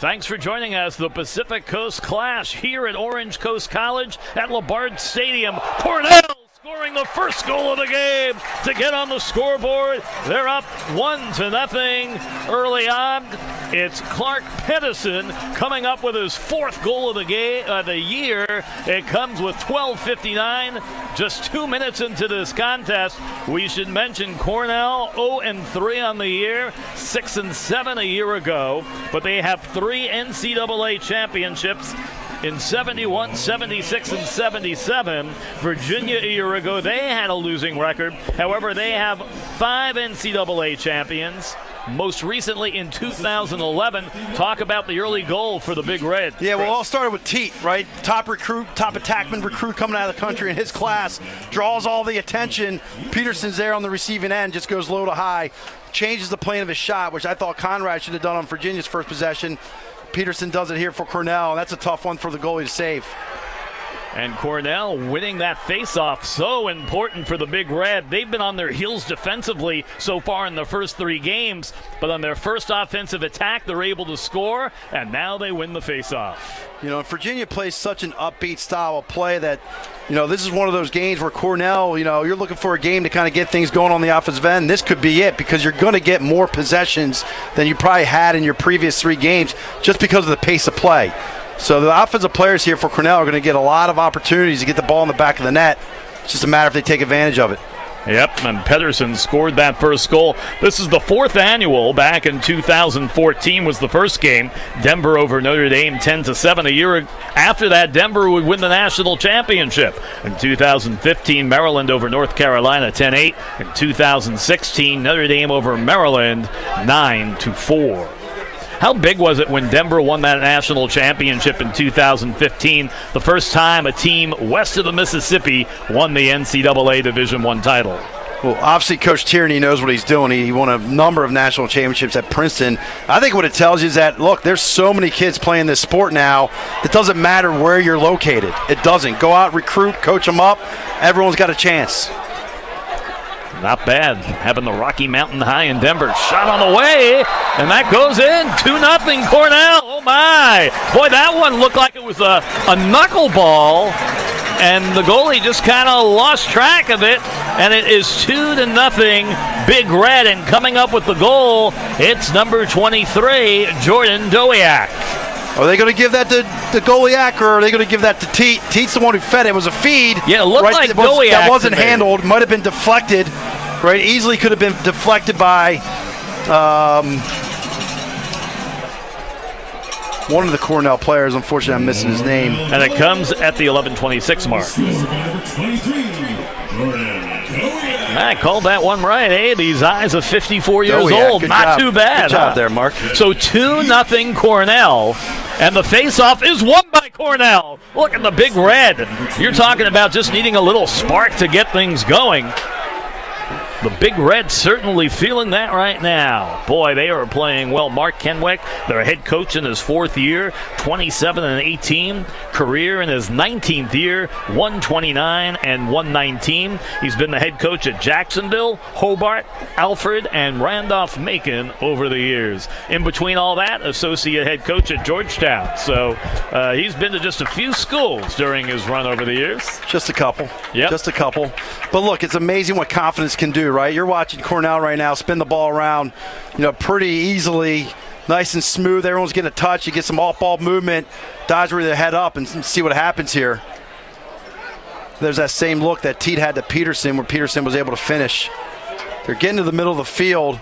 Thanks for joining us. The Pacific Coast Clash here at Orange Coast College at Labard Stadium. Cornell scoring the first goal of the game to get on the scoreboard. They're up 1-0 early on. It's Clark Pedersen coming up with his fourth goal of the year. It comes with 12:59, just 2 minutes into this contest. We should mention Cornell 0-3 on the year, 6-7 a year ago, but they have 3 NCAA championships in 71, 76, and 77. Virginia a year ago, they had a losing record. However, they have 5 NCAA champions. Most recently in 2011. Talk about the early goal for the Big Red. Yeah, well, it all started with Teat, right? Top recruit, top attackman recruit coming out of the country in his class. Draws all the attention. Peterson's there on the receiving end, just goes low to high. Changes the plane of his shot, which I thought Conrad should have done on Virginia's first possession. Peterson does it here for Cornell, and that's a tough one for the goalie to save. And Cornell winning that faceoff, so important for the Big Red. They've been on their heels defensively so far in the first 3 games, but on their first offensive attack, they're able to score, and now they win the faceoff. You know, Virginia plays such an upbeat style of play that, you know, this is one of those games where Cornell, you know, you're looking for a game to kind of get things going on the offensive end. This could be it because you're going to get more possessions than you probably had in your previous 3 games just because of the pace of play. So the offensive players here for Cornell are going to get a lot of opportunities to get the ball in the back of the net. It's just a matter if they take advantage of it. Yep, and Pedersen scored that first goal. This is the 4th annual. Back in 2014 was the first game. Denver over Notre Dame 10-7. A year after that, Denver would win the national championship. In 2015, Maryland over North Carolina 10-8. In 2016, Notre Dame over Maryland 9-4. How big was it when Denver won that national championship in 2015, the first time a team west of the Mississippi won the NCAA Division I title? Well, obviously, Coach Tierney knows what he's doing. He won a number of national championships at Princeton. I think what it tells you is that, look, there's so many kids playing this sport now, it doesn't matter where you're located. It doesn't. Go out, recruit, coach them up. Everyone's got a chance. Not bad, having the Rocky Mountain High in Denver. Shot on the way, and that goes in. 2-0 Cornell. Oh, my. Boy, that one looked like it was a knuckleball, and the goalie just kind of lost track of it, and it is 2-0 Big Red, and coming up with the goal, it's number 23, Jordan Dowiak. Are they going to give that to Goliak, or are they going to give that to Teat? Teat's the one who fed it. It was a feed. Yeah, it looked like Goliak. That wasn't handled. Might have been deflected. Right, easily could have been deflected by one of the Cornell players. Unfortunately, I'm missing his name. And it comes at the 11:26 mark. I called that one right, eh? These eyes of 54 years old. Not too bad. Good job there, Mark. So 2-0 Cornell, and the faceoff is won by Cornell. Look at the Big Red. You're talking about just needing a little spark to get things going. The Big Red certainly feeling that right now. Boy, they are playing well. Mark Kenwick, their head coach in his 4th year, 27-18. Career in his 19th year, 129 and 119. He's been the head coach at Jacksonville, Hobart, Alfred, and Randolph-Macon over the years. In between all that, associate head coach at Georgetown. So he's been to just a few schools during his run over the years. Just a couple. Yep. Just a couple. But look, it's amazing what confidence can do, right? You're watching Cornell right now spin the ball around, you know, pretty easily, nice and smooth. Everyone's getting a touch. You get some off-ball movement, dodge with their head up, and see what happens here. There's that same look that Teat had to Peterson, where Peterson was able to finish. They're getting to the middle of the field.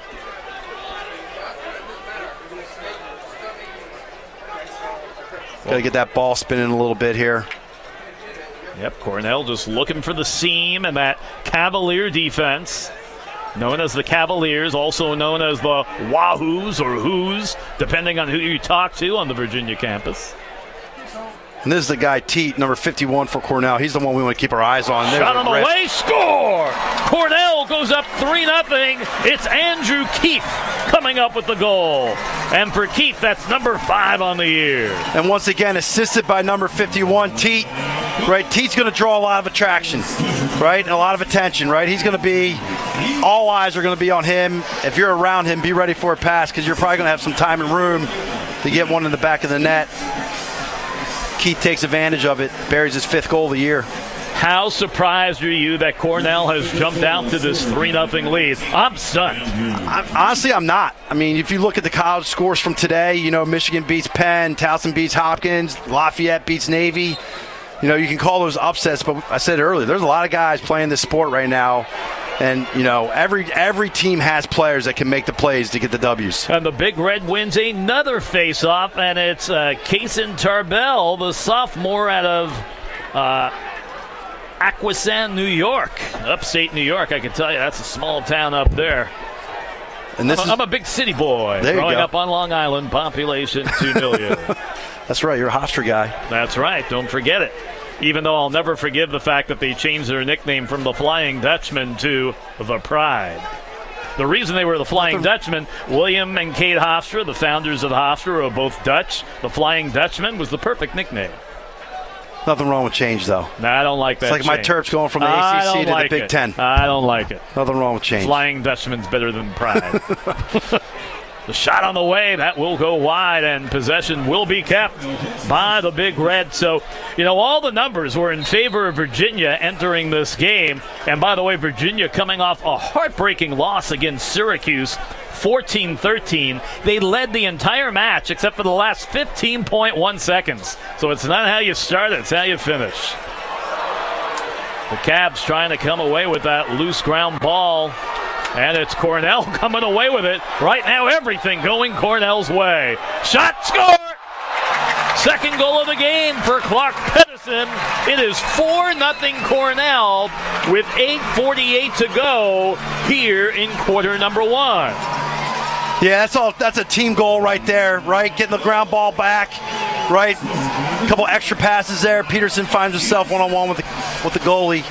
Got to get that ball spinning a little bit here. Yep, Cornell just looking for the seam and that Cavalier defense, known as the Cavaliers, also known as the Wahoos or Whoos, depending on who you talk to on the Virginia campus. And this is the guy, Teat, number 51 for Cornell. He's the one we want to keep our eyes on. Shot on the way, score! Cornell goes up 3-0. It's Andrew Keith coming up with the goal. And for Keith, that's number 5 on the year. And once again, assisted by number 51, Teat. Right, Teat's going to draw a lot of attraction, right, and a lot of attention, right? He's going to be, all eyes are going to be on him. If you're around him, be ready for a pass because you're probably going to have some time and room They get one in the back of the net. Keith takes advantage of it, buries his 5th goal of the year. How surprised are you that Cornell has jumped out to this 3-0 lead? I'm stunned. Honestly, I'm not. I mean, if you look at the college scores from today, you know, Michigan beats Penn, Towson beats Hopkins, Lafayette beats Navy. You know, you can call those upsets, but I said earlier, there's a lot of guys playing this sport right now. And, you know, every team has players that can make the plays to get the W's. And the Big Red wins another face-off, and it's Kaysen Tarbell, the sophomore out of Aquasan, New York. Upstate New York, I can tell you, that's a small town up there. And I'm a big city boy. Growing up on Long Island, population 2 million. That's right, you're a Hofstra guy. That's right, don't forget it. Even though I'll never forgive the fact that they changed their nickname from the Flying Dutchman to the Pride. The reason they were the Flying Dutchman, William and Kate Hofstra, the founders of Hofstra, are both Dutch. The Flying Dutchman was the perfect nickname. Nothing wrong with change, though. No, I don't like that. It's like my Terps going from the ACC to the Big Ten. I don't like it. Nothing wrong with change. Flying Dutchman's better than Pride. The shot on the way, that will go wide, and possession will be kept by the Big Red. So, you know, all the numbers were in favor of Virginia entering this game. And by the way, Virginia coming off a heartbreaking loss against Syracuse, 14-13. They led the entire match except for the last 15.1 seconds. So it's not how you start, it's how you finish. The Cavs trying to come away with that loose ground ball. And it's Cornell coming away with it. Right now, everything going Cornell's way. Shot, score! Second goal of the game for Clark Pedersen. It is 4-0 Cornell with 8:48 to go here in quarter number 1. Yeah, that's a team goal right there, right? Getting the ground ball back, right? A couple extra passes there. Peterson finds himself one-on-one with the goalie.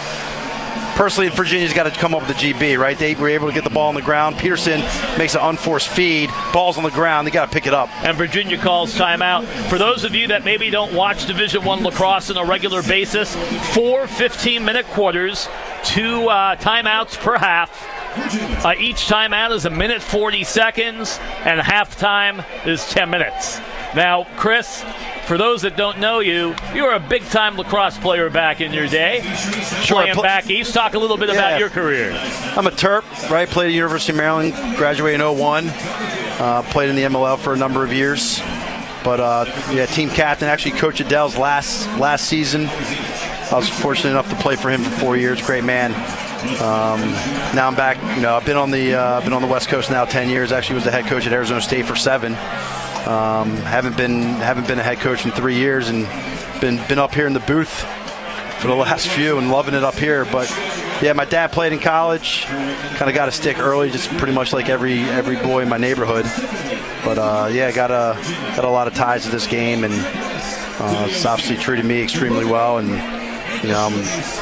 Personally, Virginia's got to come up with the GB, right? They were able to get the ball on the ground. Peterson makes an unforced feed. Ball's on the ground. They got to pick it up. And Virginia calls timeout. For those of you that maybe don't watch Division I lacrosse on a regular basis, 4 15-minute quarters, 2 timeouts per half. Each timeout is 1 minute 40 seconds, and halftime is 10 minutes. Now, Chris, for those that don't know you, you were a big-time lacrosse player back in your day. Sure. Playing back east. Talk a little bit about your career. I'm a Terp, right? Played at the University of Maryland, graduated in 01. Played in the MLL for a number of years. But, team captain. Actually coached at Dell's last season. I was fortunate enough to play for him for 4 years. Great man. Now I'm back. You know, I've been on the West Coast now 10 years. Actually was the head coach at Arizona State for 7. Haven't been a head coach in 3 years, and been up here in the booth for the last few and loving it up here. But yeah, my dad played in college. Kind of got a stick early, just pretty much like every boy in my neighborhood. But got a lot of ties to this game, and it's obviously treated me extremely well. And you know, I'm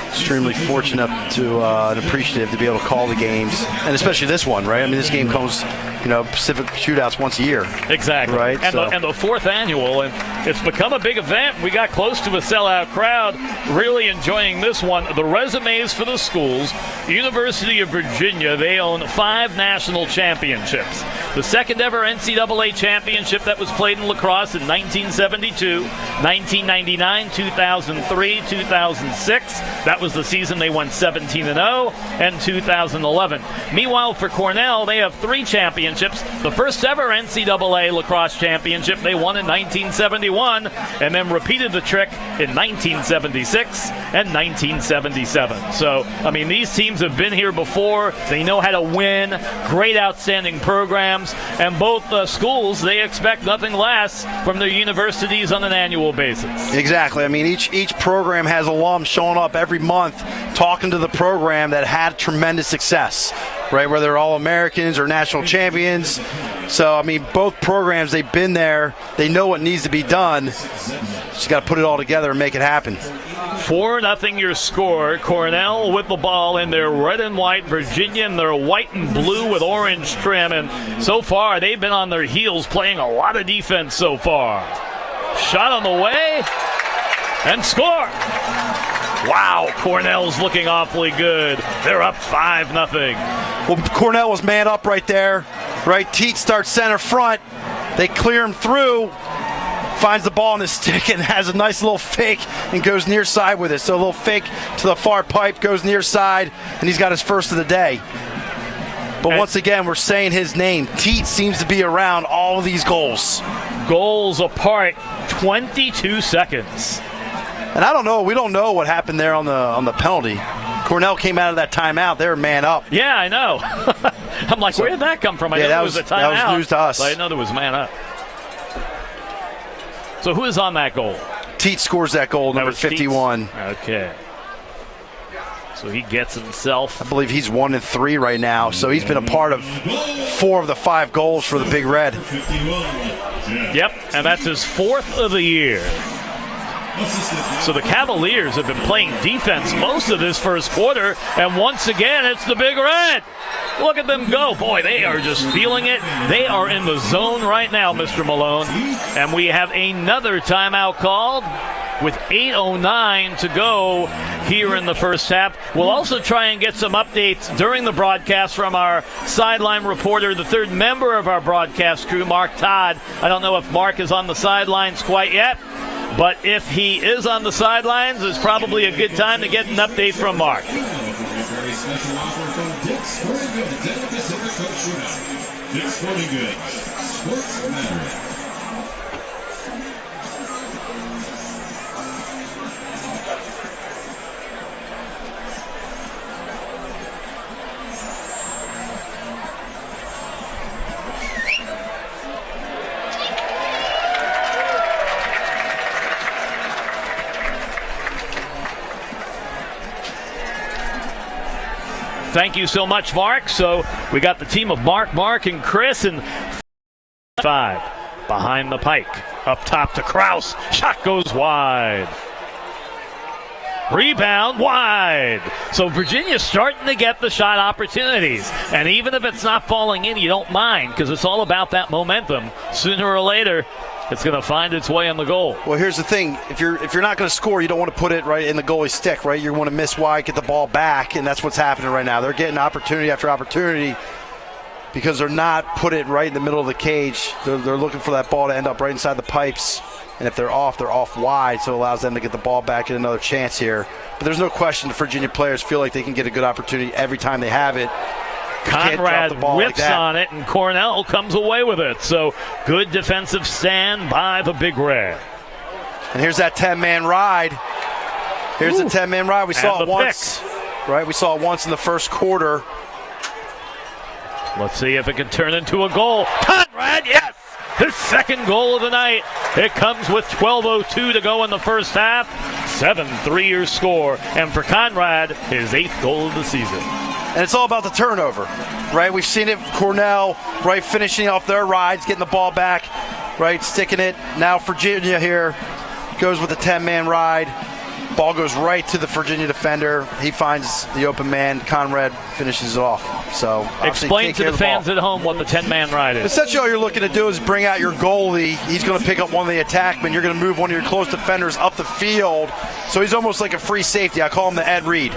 extremely fortunate and appreciative to be able to call the games, and especially this one, right? I mean, this game comes, you know, Pacific Shootouts once a year. Exactly. Right? And the 4th annual, and it's become a big event. We got close to a sellout crowd, really enjoying this one. The resumes for the schools: University of Virginia, they own 5 national championships. The second ever NCAA championship that was played in lacrosse in 1972, 1999, 2003, 2006. That was the season they won 17-0, and 2011. Meanwhile, for Cornell, they have 3 championships. The first ever NCAA lacrosse championship they won in 1971, and then repeated the trick in 1976 and 1977. So, I mean, these teams have been here before. They know how to win. Great, outstanding programs. And both schools, they expect nothing less from their universities on an annual basis. Exactly. I mean, each program has alums showing up every month talking to the program that had tremendous success, right? Whether they're All-Americans or national champions. So, I mean, both programs, they've been there. They know what needs to be done. Just got to put it all together and make it happen. 4-0 your score. Cornell with the ball in their red and white. Virginia in their white and blue with orange trim. And so far, they've been on their heels playing a lot of defense so far. Shot on the way. And score. Wow, Cornell's looking awfully good. They're up 5-0. Well, Cornell was man up right there. Right, Teat starts center front. They clear him through. Finds the ball in his stick and has a nice little fake and goes near side with it. So a little fake to the far pipe, goes near side, and he's got his first of the day. But once again, we're saying his name. Teat seems to be around all of these goals. Goals apart, 22 seconds. And I don't know, we don't know what happened there on the penalty. Cornell came out of that timeout. They were man up. Yeah, I know. I'm like, where did that come from? I know that was a timeout. That was news to us. But I know there was man up. So who is on that goal? Teat scores that goal, number 51. Okay. So he gets himself. I believe he's 1 and 3 right now. So he's been a part of 4 of the 5 goals for the Big Red. Yep, and that's his 4th of the year. So the Cavaliers have been playing defense most of this first quarter, and once again, it's the Big Red. Look at them go. Boy, they are just feeling it. They are in the zone right now, Mr. Malone. And we have another timeout called with 8:09 to go here in the first half. We'll also try and get some updates during the broadcast from our sideline reporter, the third member of our broadcast crew, Mark Todd. I don't know if Mark is on the sidelines quite yet, but if he is on the sidelines, it's probably a good time to get an update from Mark. Very special offer from Dick's Sporting Goods and the Pacific Coast Shootout. Dick's Sporting Goods. Sports matter. Thank you so much, Mark. So we got the team of Mark, and Chris, and 5 behind the pike. Up top to Kraus. Shot goes wide. Rebound wide. So Virginia's starting to get the shot opportunities. And even if it's not falling in, you don't mind, because it's all about that momentum. Sooner or later, it's going to find its way in the goal. Well, here's the thing. If you're not going to score, you don't want to put it right in the goalie's stick, right? You want to miss wide, get the ball back, and that's what's happening right now. They're getting opportunity after opportunity because they're not put it right in the middle of the cage. They're looking for that ball to end up right inside the pipes. And if they're off wide, so it allows them to get the ball back and another chance here. But there's no question the Virginia players feel like they can get a good opportunity every time they have it. Conrad whips on it, and Cornell comes away with it. So good defensive stand by the Big Red. And here's that 10-man ride. Here's the 10-man ride. We saw it once, right? We saw it once in the first quarter. Let's see if it can turn into a goal. Conrad, yes! His second goal of the night. It comes with 12:02 to go in the first half. 7-3 score. And for Conrad, his 8th goal of the season. And it's all about the turnover, right? We've seen it, Cornell, right, finishing off their rides, getting the ball back, right, sticking it. Now Virginia here goes with a 10-man ride. Ball goes right to the Virginia defender. He finds the open man. Conrad finishes it off. So explain to the fans at home what the 10-man ride is. Essentially, all you're looking to do is bring out your goalie. He's going to pick up one of the attackmen. You're going to move one of your close defenders up the field. So he's almost like a free safety. I call him the Ed Reed.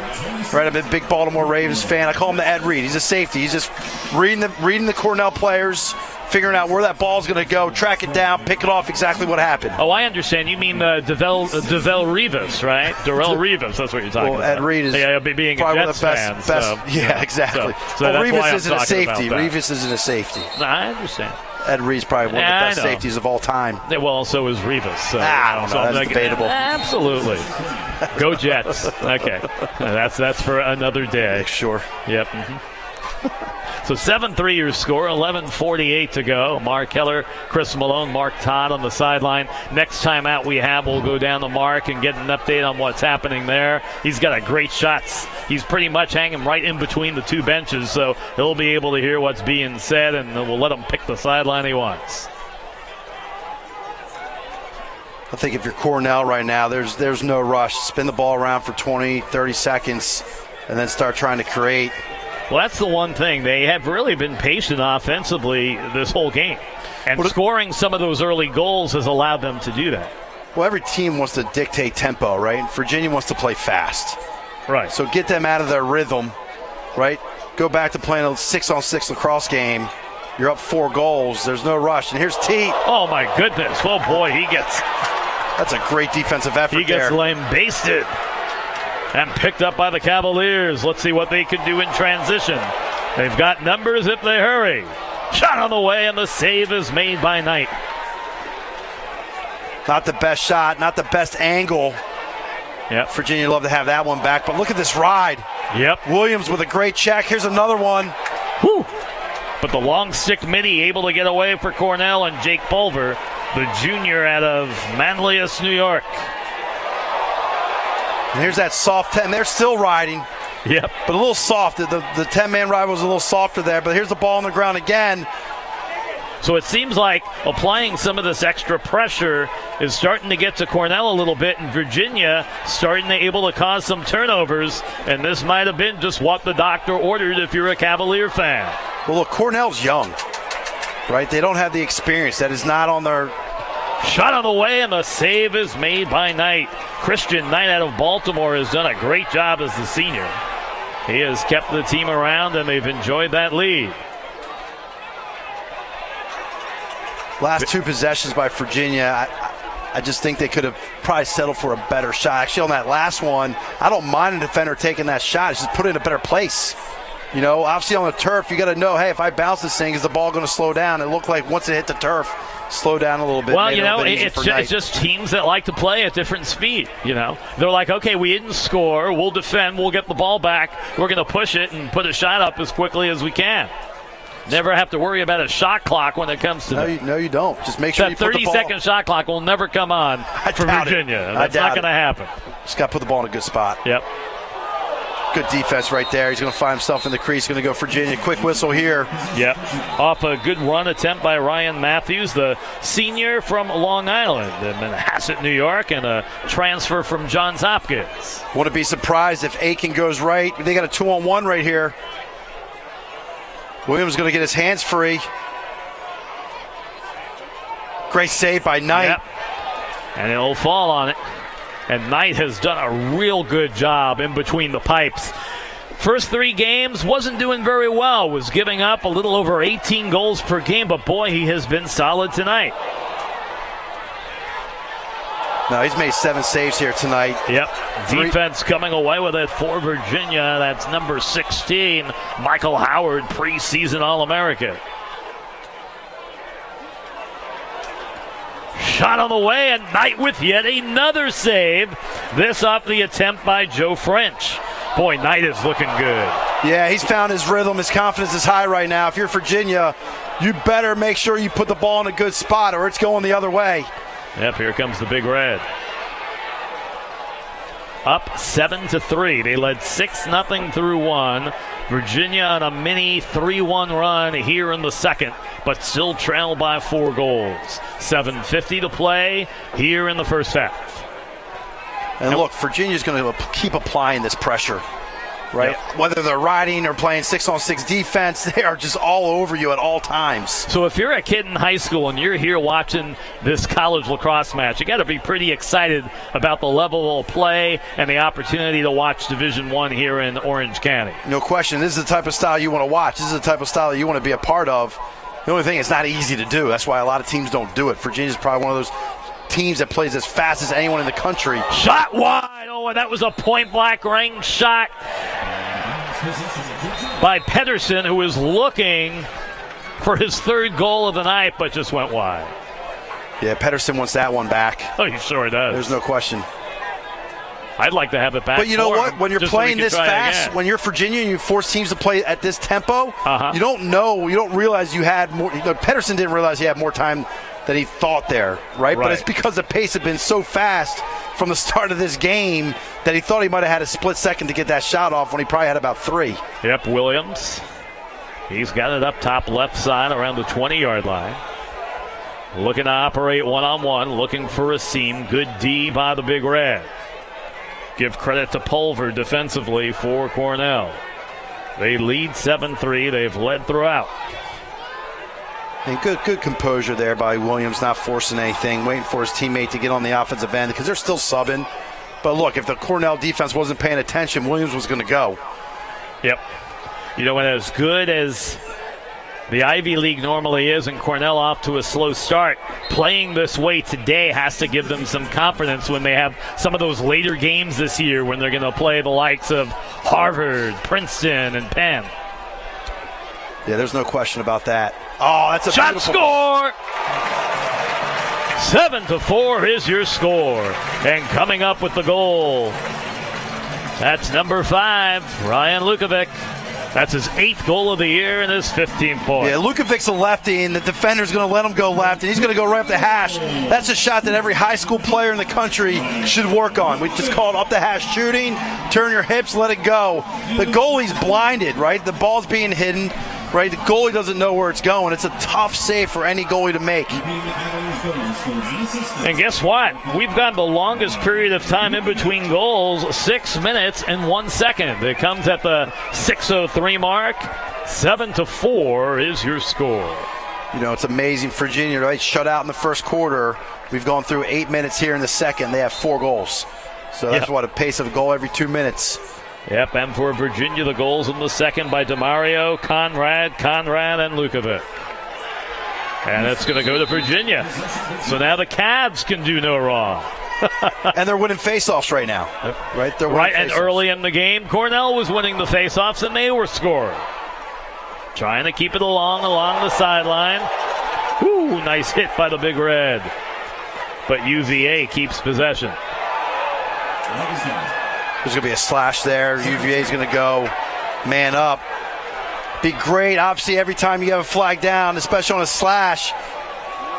Right, I'm a big Baltimore Ravens fan. I call him the Ed Reed. He's a safety. He's just reading the Cornell players, figuring out where that ball's going to go, track it down, pick it off, exactly what happened. Oh, I understand. You mean Devel Rivas, right? Darrell Rivas, that's what you're talking about. Ed Reed is being a Jets fan. Yeah, exactly. So that's Rivas why isn't a safety. Rivas isn't a safety. No, I understand. Ed Reed's probably one of the best safeties of all time. Yeah, well, so is Rivas. So, I don't know. That's debatable. Absolutely. Go Jets. Okay. That's for another day. Sure. Yep. Mm-hmm. So 7-3 your score, 11:48 to go. Mark Keller, Chris Malone, Mark Todd on the sideline. Next time out we have, we'll go down to Mark and get an update on what's happening there. He's got a great shots. He's pretty much hanging right in between the two benches, so he'll be able to hear what's being said, and we'll let him pick the sideline he wants. I think if you're Cornell right now, there's no rush. Spin the ball around for 20, 30 seconds, and then start trying to create. Well, that's the one thing. They have really been patient offensively this whole game. And scoring some of those early goals has allowed them to do that. Well, every team wants to dictate tempo, right? Virginia wants to play fast. Right. So get them out of their rhythm, right? Go back to playing a 6-on-6 lacrosse game You're up 4 goals. There's no rush. And here's Teat. Oh, my goodness. Oh, boy, That's a great defensive effort there. He gets lame-basted and picked up by the Cavaliers. Let's see what they can do in transition. They've got numbers if they hurry. Shot on the way, and the save is made by Knight. Not the best shot, not the best angle. Yep. Virginia would love to have that one back, but look at this ride. Yep. Williams with a great check. Here's another one. Whew. But the long stick midi able to get away for Cornell, and Jake Pulver, the junior out of Manlius, New York. And here's that soft 10. They're still riding. Yep. But a little soft. The 10-man ride was a little softer there, but here's the ball on the ground again. So it seems like applying some of this extra pressure is starting to get to Cornell a little bit, and Virginia starting to able to cause some turnovers, and this might have been just what the doctor ordered if you're a Cavalier fan. Well, look, Cornell's young, right? They don't have the experience. That is not on their... Shot on the way, and the save is made by Knight. Christian Knight out of Baltimore has done a great job as the senior. He has kept the team around, and they've enjoyed that lead. Last 2 possessions by Virginia, I just think they could have probably settled for a better shot. Actually, on that last one, I don't mind a defender taking that shot. It's just put it in a better place. You know, obviously on the turf, you got to know, hey, if I bounce this thing, is the ball going to slow down? It looked like once it hit the turf, slow down a little bit. Well, you know, it's just teams that like to play at different speed, you know. They're like, okay, we didn't score. We'll defend. We'll get the ball back. We're going to push it and put a shot up as quickly as we can. Never have to worry about a shot clock when it comes to that. No, you don't. Just make sure that you put the ball. 30-second shot clock will never come on for Virginia. That's not going to happen. Just got to put the ball in a good spot. Yep. Good defense right there. He's going to find himself in the crease. Going to go Virginia. Quick whistle here. Yep. Off a good run attempt by Ryan Matthews, the senior from Long Island in Manhasset, New York, and a transfer from Johns Hopkins. Wouldn't be surprised if Aiken goes right. They got a 2-on-1 right here. Williams going to get his hands free. Great save by Knight. Yep. And it'll fall on it. And Knight has done a real good job in between the pipes. First 3 games wasn't doing very well. Was giving up a little over 18 goals per game. But, boy, he has been solid tonight. No, he's made 7 saves here tonight. Yep. Defense coming away with it for Virginia. That's number 16, Michael Howard, preseason All-American. Shot on the way, and Knight with yet another save. This off the attempt by Joe French. Boy, Knight is looking good. Yeah, he's found his rhythm. His confidence is high right now. If you're Virginia, you better make sure you put the ball in a good spot or it's going the other way. Yep, here comes the Big Red. Up 7-3. They led 6-0 through 1. Virginia on a mini 3-1 run here in the second, but still trailed by 4 goals. 7:50 to play here in the first half. And look, Virginia's going to keep applying this pressure, right? Yep. Whether they're riding or playing 6-on-6 defense, they are just all over you at all times. So if you're a kid in high school and you're here watching this college lacrosse match, you got to be pretty excited about the level of play and the opportunity to watch Division I here in Orange County. No question. This is the type of style you want to watch. This is the type of style that you want to be a part of. The only thing, it's not easy to do. That's why a lot of teams don't do it. Virginia's probably one of those teams that plays as fast as anyone in the country. Shot wide. Oh, and that was a point-blank range shot by Pedersen, who was looking for his 3rd goal of the night, but just went wide. Yeah, Pedersen wants that one back. Oh, he sure does. There's no question. I'd like to have it back. But you know what? Him, when you're playing so this fast, when you're Virginia and you force teams to play at this tempo, you don't realize you had more. You know, Pedersen didn't realize he had more time than he thought there, right? But it's because the pace had been so fast from the start of this game that he thought he might have had a split second to get that shot off when he probably had about 3. Yep, Williams. He's got it up top left side around the 20-yard line. Looking to operate one-on-one, looking for a seam. Good D by the Big Red. Give credit to Pulver defensively for Cornell. They lead 7-3. They've led throughout. And good composure there by Williams, not forcing anything, waiting for his teammate to get on the offensive end because they're still subbing. But look, if the Cornell defense wasn't paying attention, Williams was going to go. Yep. You know, and as good as the Ivy League normally is, and Cornell off to a slow start. Playing this way today has to give them some confidence when they have some of those later games this year when they're going to play the likes of Harvard, Princeton, and Penn. Yeah, there's no question about that. Oh, that's a shot beautiful score! 7-4 is your score. And coming up with the goal, that's number 5, Ryan Lukovic. That's his 8th goal of the year and his 15th point. Yeah, Lukovic's a lefty, and the defender's going to let him go left, and he's going to go right up the hash. That's a shot that every high school player in the country should work on. We just call it up the hash shooting. Turn your hips, let it go. The goalie's blinded, right? The ball's being hidden, right? The goalie doesn't know where it's going. It's a tough save for any goalie to make. And guess what? We've got the longest period of time in between goals, 6 minutes and 1 second. It comes at the 6:03 mark. 7-4 is your score. You know, it's amazing. Virginia, right? Shut out in the first quarter. We've gone through 8 minutes here in the second. They have 4 goals. So that's what, a pace of a goal every 2 minutes. Yep, and for Virginia, the goals in the second by DeMario, Conrad, and Lukovic. And it's going to go to Virginia. So now the Cavs can do no wrong. And they're winning faceoffs right now. Right? They're winning and early in the game, Cornell was winning the faceoffs, and they were scoring. Trying to keep it along the sideline. Ooh, nice hit by the Big Red. But UVA keeps possession. There's going to be a slash there. UVA's going to go man up. Be great. Obviously, every time you have a flag down, especially on a slash,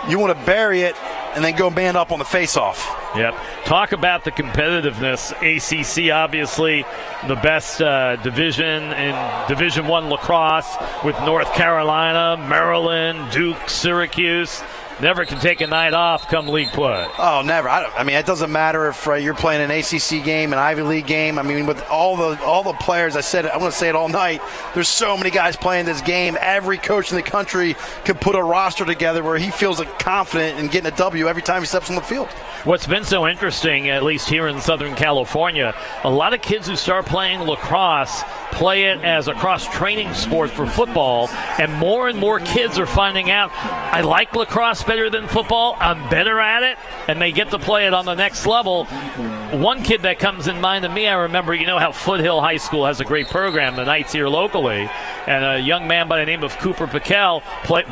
you want to bury it and then go man up on the face-off. Yep. Talk about the competitiveness. ACC, obviously, the best division in Division I lacrosse with North Carolina, Maryland, Duke, Syracuse. Never can take a night off come league play. Oh, never. I mean, it doesn't matter if you're playing an ACC game, an Ivy League game. I mean, with all the players, I'm going to say it all night. There's so many guys playing this game. Every coach in the country can put a roster together where he feels confident in getting a W every time he steps on the field. What's been so interesting, at least here in Southern California, a lot of kids who start playing lacrosse play it as a cross-training sport for football, and more kids are finding out, I like lacrosse better than football, I'm better at it, and they get to play it on the next level. One kid that comes in mind to me, I remember, you know how Foothill High School has a great program, the Knights here locally, and a young man by the name of Cooper Piquel,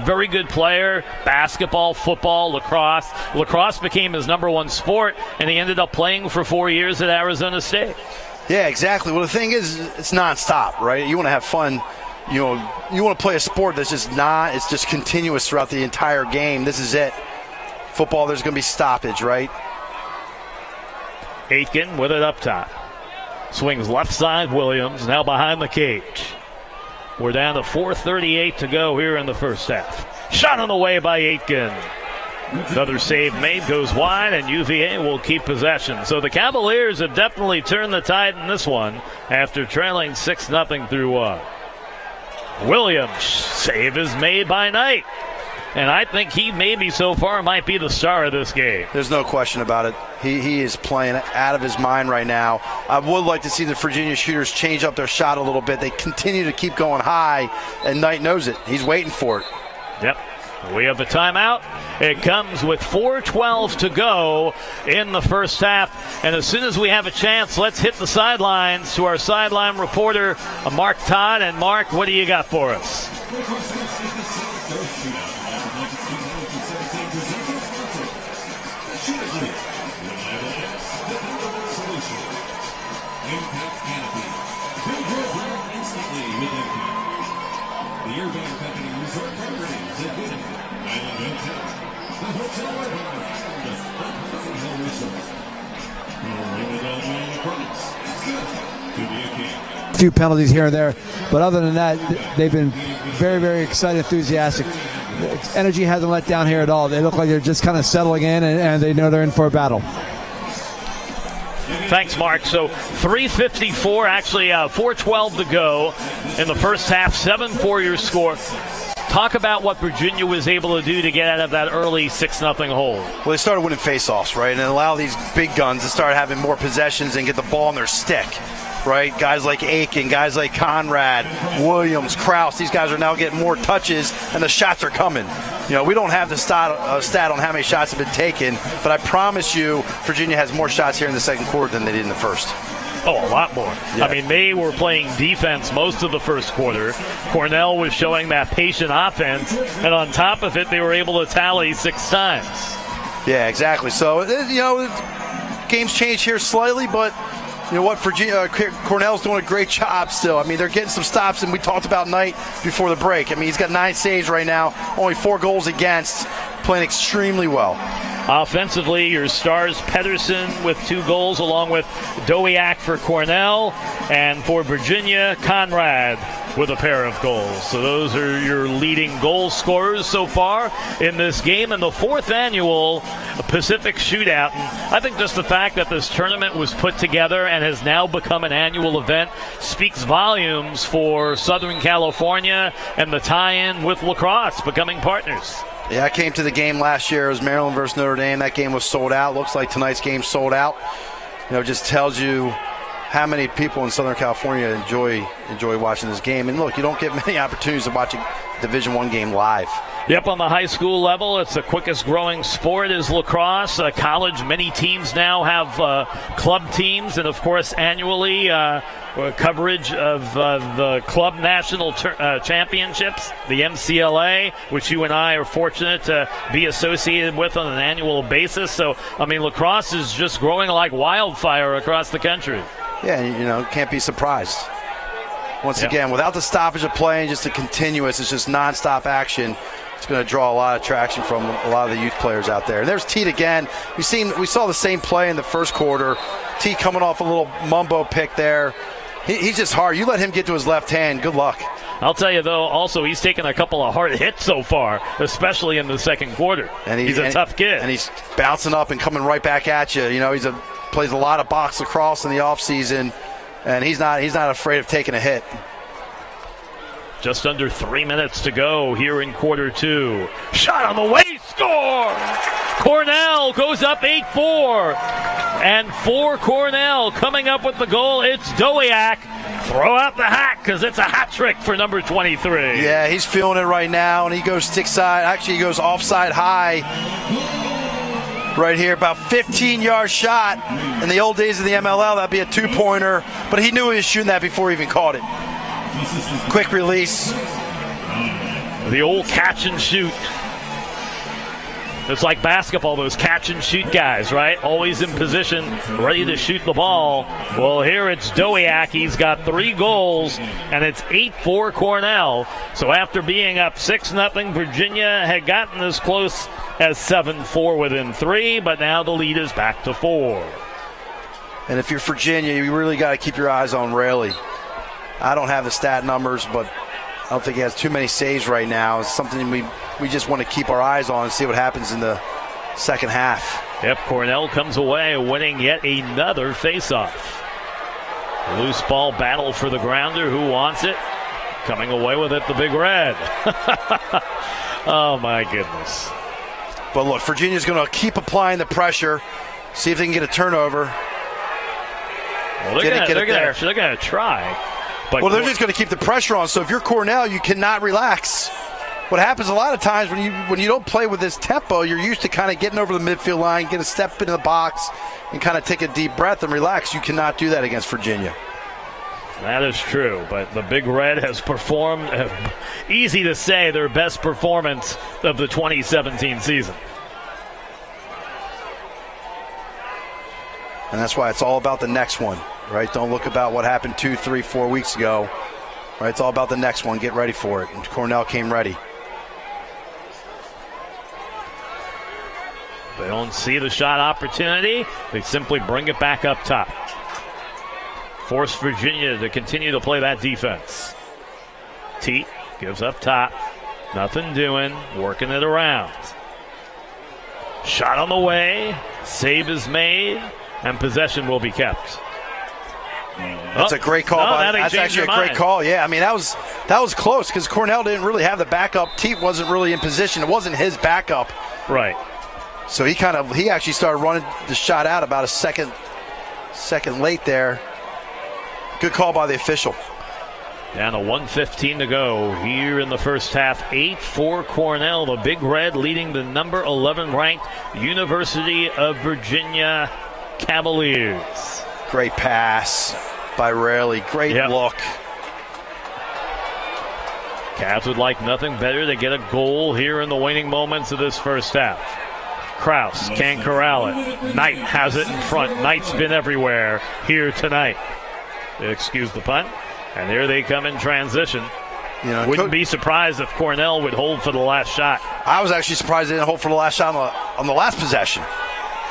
very good player, basketball, football, lacrosse. Lacrosse became his number one sport, and he ended up playing for 4 years at Arizona State. Yeah, exactly. Well, the thing is, it's nonstop, right? You want to have fun. You know, you want to play a sport that's it's just continuous throughout the entire game. This is it. Football, there's going to be stoppage, right? Aitken with it up top. Swings left side, Williams, now behind the cage. We're down to 4:38 to go here in the first half. Shot on the way by Aitken. Another save made, goes wide, and UVA will keep possession. So the Cavaliers have definitely turned the tide in this one after trailing 6-0 through one. Williams, save is made by Knight. And I think he maybe so far might be the star of this game. There's no question about it. He is playing out of his mind right now. I would like to see the Virginia shooters change up their shot a little bit. They continue to keep going high, and Knight knows it. He's waiting for it. Yep. We have the timeout. It comes with 4:12 to go in the first half. And as soon as we have a chance, let's hit the sidelines to our sideline reporter, Mark Todd. And Mark, what do you got for us? A few penalties here and there, but other than that, they've been very, very excited, enthusiastic. Energy hasn't let down here at all. They look like they're just kind of settling in, and they know they're in for a battle. Thanks, Mark. So 3:54, actually 4:12 to go in the first half. 7-4 your score. Talk about what Virginia was able to do to get out of that early 6-0 hole. Well, they started winning faceoffs, right, and allow these big guns to start having more possessions and get the ball in their stick. right? Guys like Aiken, guys like Conrad, Williams, Kraus, these guys are now getting more touches, and the shots are coming. You know, we don't have the stat on how many shots have been taken, but I promise you Virginia has more shots here in the second quarter than they did in the first. Oh, a lot more. Yeah. I mean, they were playing defense most of the first quarter. Cornell was showing that patient offense, and on top of it, they were able to tally 6 times. Yeah, exactly. So, you know, game's changed here slightly, but you know what? Cornell's doing a great job still. I mean, they're getting some stops, and we talked about Knight before the break. I mean, he's got 9 saves right now, only 4 goals against, playing extremely well. Offensively, your stars, Pedersen with 2 goals, along with Dowiak for Cornell, and for Virginia, Conrad with a pair of goals. So those are your leading goal scorers so far in this game, and the 4th annual Pacific Shootout. And I think just the fact that this tournament was put together and has now become an annual event speaks volumes for Southern California and the tie-in with Lacrosse becoming partners. Yeah, I came to the game last year. It was Maryland versus Notre Dame. That game was sold out. Looks like tonight's game sold out. You know, it just tells you how many people in Southern California enjoy watching this game. And look, you don't get many opportunities to watch a Division I game live. Yep, on the high school level, it's the quickest growing sport is lacrosse. College, many teams now have club teams, and of course annually coverage of the club national championships, the MCLA, which you and I are fortunate to be associated with on an annual basis. So, I mean, lacrosse is just growing like wildfire across the country. Yeah, you know, can't be surprised. Once again, without the stoppage of play and just a continuous, it's just nonstop action. It's going to draw a lot of traction from a lot of the youth players out there. And there's Teat again. We saw the same play in the first quarter. Teat coming off a little mumbo pick there. He's just hard. You let him get to his left hand, good luck. I'll tell you, though, also he's taken a couple of hard hits so far, especially in the second quarter. And he's a tough kid. And he's bouncing up and coming right back at you. You know, plays a lot of box lacrosse in the offseason, and he's not afraid of taking a hit. Just under 3 minutes to go here in quarter 2. Shot on the way, score! Cornell goes up 8-4. And for Cornell, coming up with the goal, it's Dowiak. Throw out the hat because it's a hat trick for number 23. Yeah, he's feeling it right now, and he goes stick side. Actually, he goes offside high right here, about 15-yard shot. In the old days of the MLL, that'd be a 2-pointer, but he knew he was shooting that before he even caught it. Quick release. The old catch and shoot. It's like basketball, those catch and shoot guys, right? Always in position, ready to shoot the ball. Well, here it's Dowiak. He's got 3 goals, and it's 8-4 Cornell. So after being up 6-0, Virginia had gotten as close as 7-4 within 3, but now the lead is back to 4. And if you're Virginia, you really got to keep your eyes on Raley. I don't have the stat numbers, but I don't think he has too many saves right now. It's something we just want to keep our eyes on and see what happens in the second half. Yep, Cornell comes away winning yet another faceoff. Loose ball battle for the grounder. Who wants it? Coming away with it, the Big Red. Oh, my goodness. But look, Virginia's going to keep applying the pressure, see if they can get a turnover. Well, they're going to try. But well, they're just going to keep the pressure on. So if you're Cornell, you cannot relax. What happens a lot of times when you don't play with this tempo, you're used to kind of getting over the midfield line, get a step into the box, and kind of take a deep breath and relax. You cannot do that against Virginia. That is true, but the Big Red has performed, easy to say, their best performance of the 2017 season. And that's why it's all about the next one, right? Don't look about what happened 2, 3, 4 weeks ago. Right? It's all about the next one. Get ready for it. And Cornell came ready. They don't see the shot opportunity. They simply bring it back up top. Force Virginia to continue to play that defense. Teat gives up top. Nothing doing. Working it around. Shot on the way. Save is made. And possession will be kept. That's a great call. That's actually a great call. Yeah, I mean, that was close because Cornell didn't really have the backup. Teat wasn't really in position. It wasn't his backup. Right. So he actually started running the shot out about a second late there. Good call by the official. Down to 1:15 to go here in the first half. 8-4 Cornell. The Big Red leading the number 11 ranked University of Virginia Cavaliers. Great pass by Rayleigh. Great look. Cavs would like nothing better to get a goal here in the waning moments of this first half. Kraus can't corral it. Knight has it in front. Knight's been everywhere here tonight. Excuse the pun. And here they come in transition. You know, wouldn't be surprised if Cornell would hold for the last shot. I was actually surprised they didn't hold for the last shot on the last possession.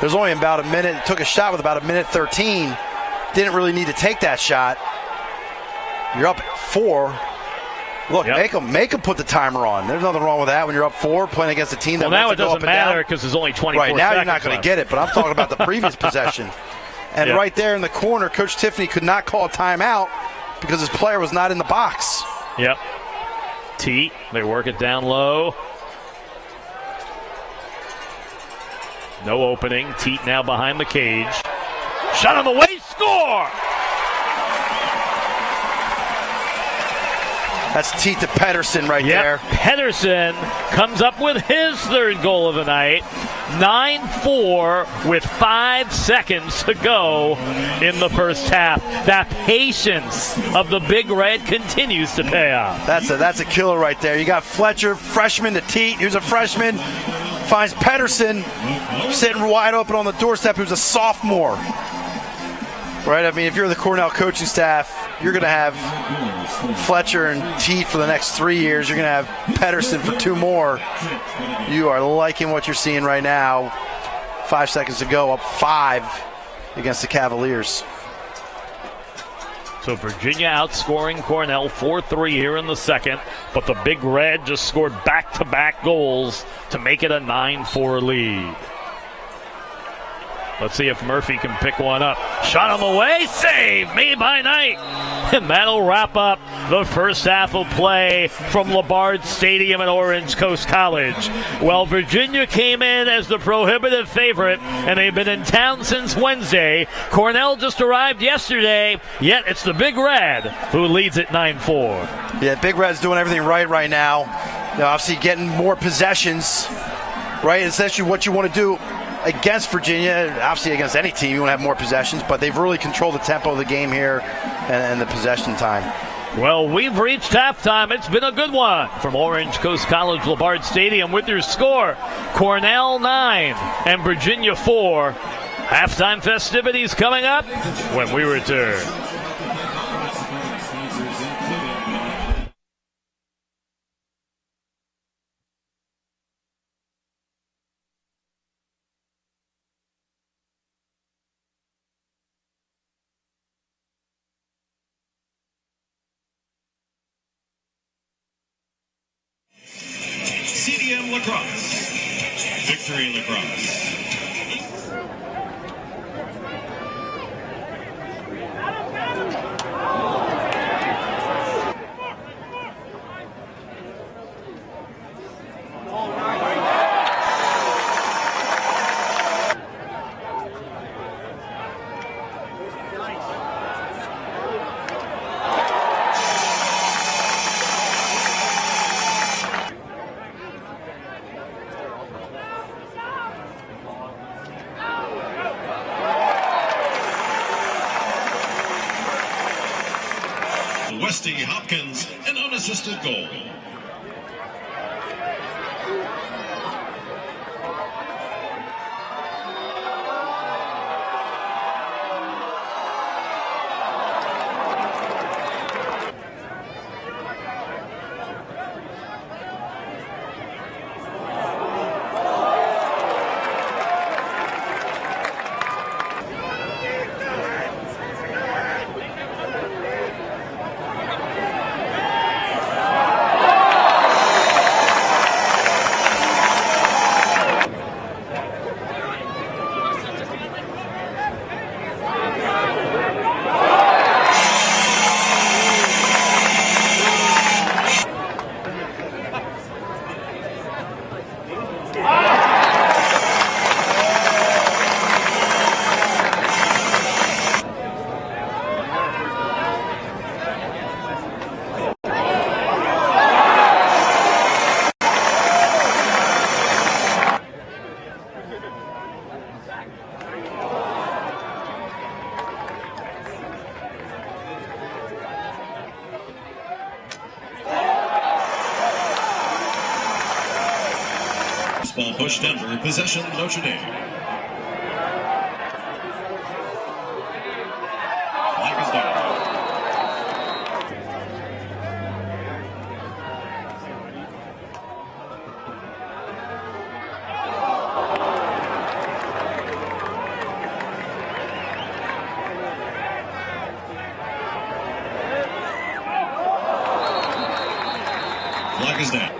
There's only about a minute. Took a shot with about a minute 13. Didn't really need to take that shot. You're up 4. Look, make them put the timer on. There's nothing wrong with that when you're up 4 playing against a team that now wants it to go doesn't up and matter down. because there's only 24 Right, now seconds you're not going to get it, but I'm talking about the previous possession. And right there in the corner, Coach Tiffany could not call a timeout because his player was not in the box. Yep. Teat, they work it down low. No opening. Teat now behind the cage. Shot on the way, score! That's Teat to Pedersen right there. Pedersen comes up with his third goal of the night. 9-4 with 5 seconds to go in the first half. That patience of the Big Red continues to pay off. That's a killer right there. You got Fletcher, freshman to Teat, who's a freshman, finds Pedersen sitting wide open on the doorstep, who's a sophomore. Right? I mean, if you're the Cornell coaching staff, you're going to have Fletcher and Teat for the next 3 years. You're going to have Pedersen for 2 more. You are liking what you're seeing right now. 5 seconds to go, up 5 against the Cavaliers. So Virginia outscoring Cornell 4-3 here in the second, but the Big Red just scored back-to-back goals to make it a 9-4 lead. Let's see if Murphy can pick one up. Shot on the way, save made by Knight. And that'll wrap up the first half of play from Labard Stadium at Orange Coast College. Well, Virginia came in as the prohibitive favorite, and they've been in town since Wednesday. Cornell just arrived yesterday, yet it's the Big Red who leads at 9-4. Yeah, Big Red's doing everything right now. Obviously getting more possessions, right? Essentially what you want to do against Virginia, obviously against any team, you want to have more possessions, but they've really controlled the tempo of the game here and the possession time. Well, we've reached halftime. It's been a good one from Orange Coast College Labard Stadium with your score, Cornell 9 and Virginia 4. Halftime festivities coming up when we return. CDM Lacrosse. Victory Lacrosse. Westy Hopkins, an unassisted goal. Ball push Denver, possession Notre Dame. Flag is down. Flag is down.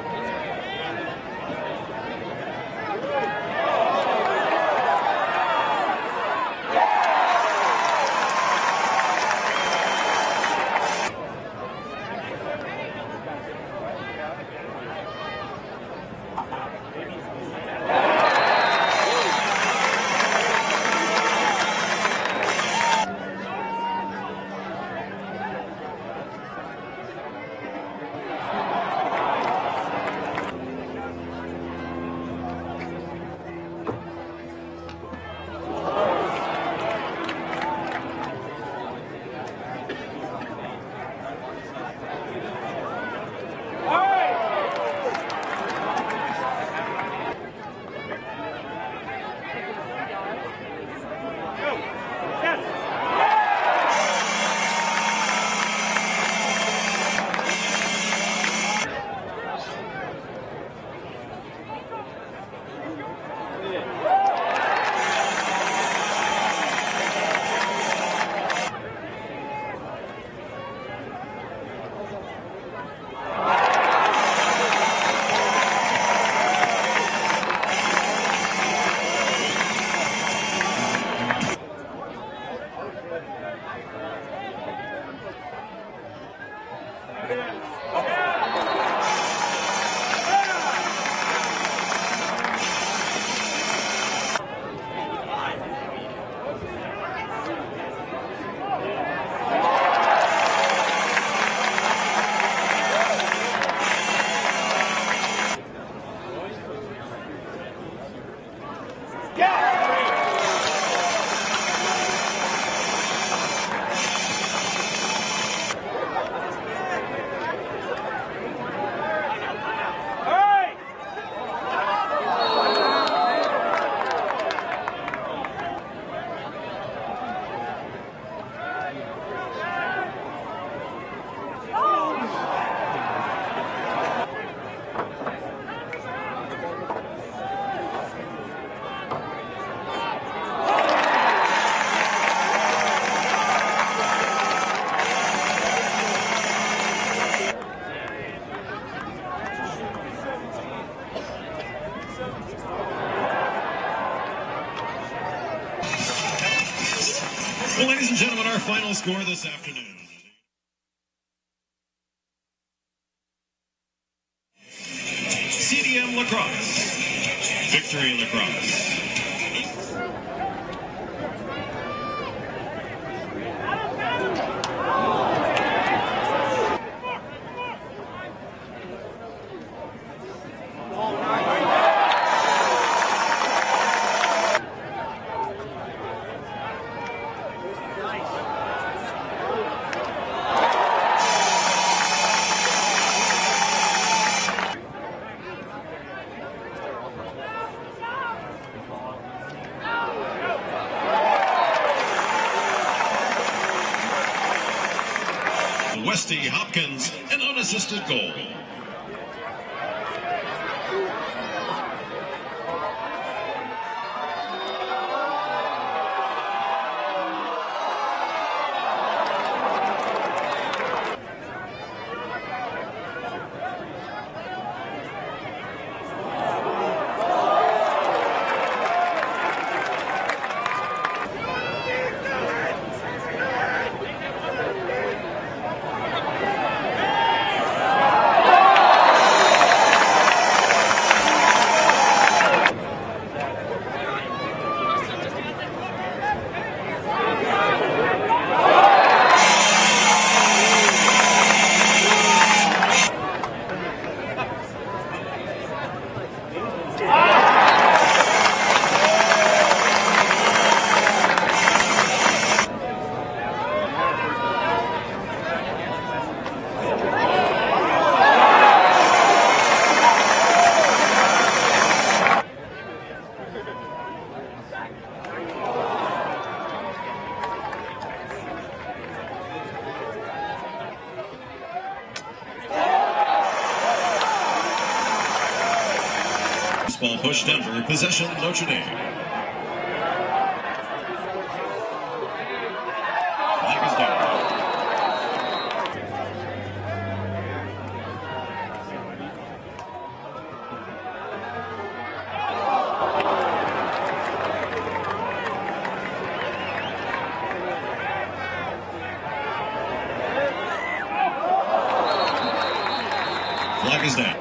Well, ladies and gentlemen, our final score this afternoon. CDM Lacrosse. Victory Lacrosse. Westy Hopkins, an unassisted goal. Ball push Denver. Possession Notre Dame. Flag is down. Flag is down.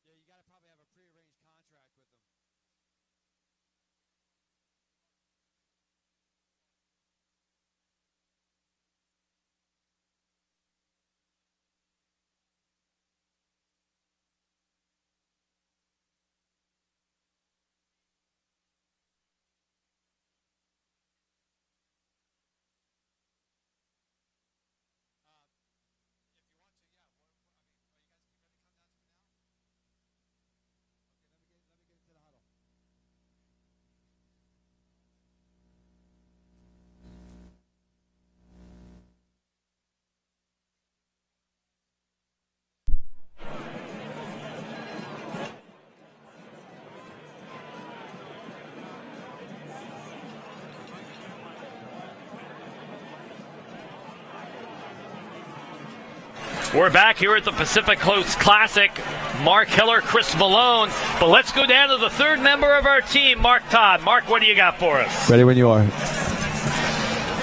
Yeah, you got to probably have a prearranged contract with them. If you want to, yeah. Are you guys ready to come down to me now? Okay, let me get into the huddle. We're back here at the Pacific Coast Classic. Mark Hiller, Chris Malone. But let's go down to the third member of our team, Mark Todd. Mark, what do you got for us? Ready when you are.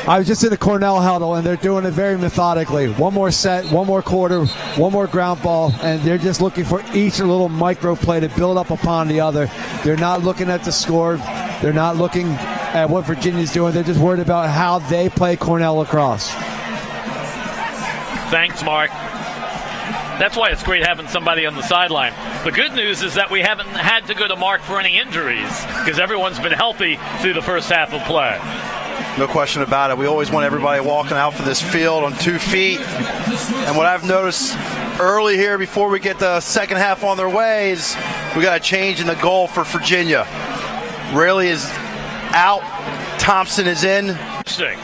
I was just in the Cornell huddle, and they're doing it very methodically. One more set, one more quarter, one more ground ball, and they're just looking for each little micro play to build up upon the other. They're not looking at the score. They're not looking at what Virginia's doing. They're just worried about how they play Cornell lacrosse. Thanks, Mark. That's why it's great having somebody on the sideline. The good news is that we haven't had to go to Mark for any injuries because everyone's been healthy through the first half of play. No question about it. We always want everybody walking out for this field on 2 feet. And what I've noticed early here before we get the second half on their way is we got a change in the goal for Virginia. Rayleigh is out. Thompson is in. Interesting.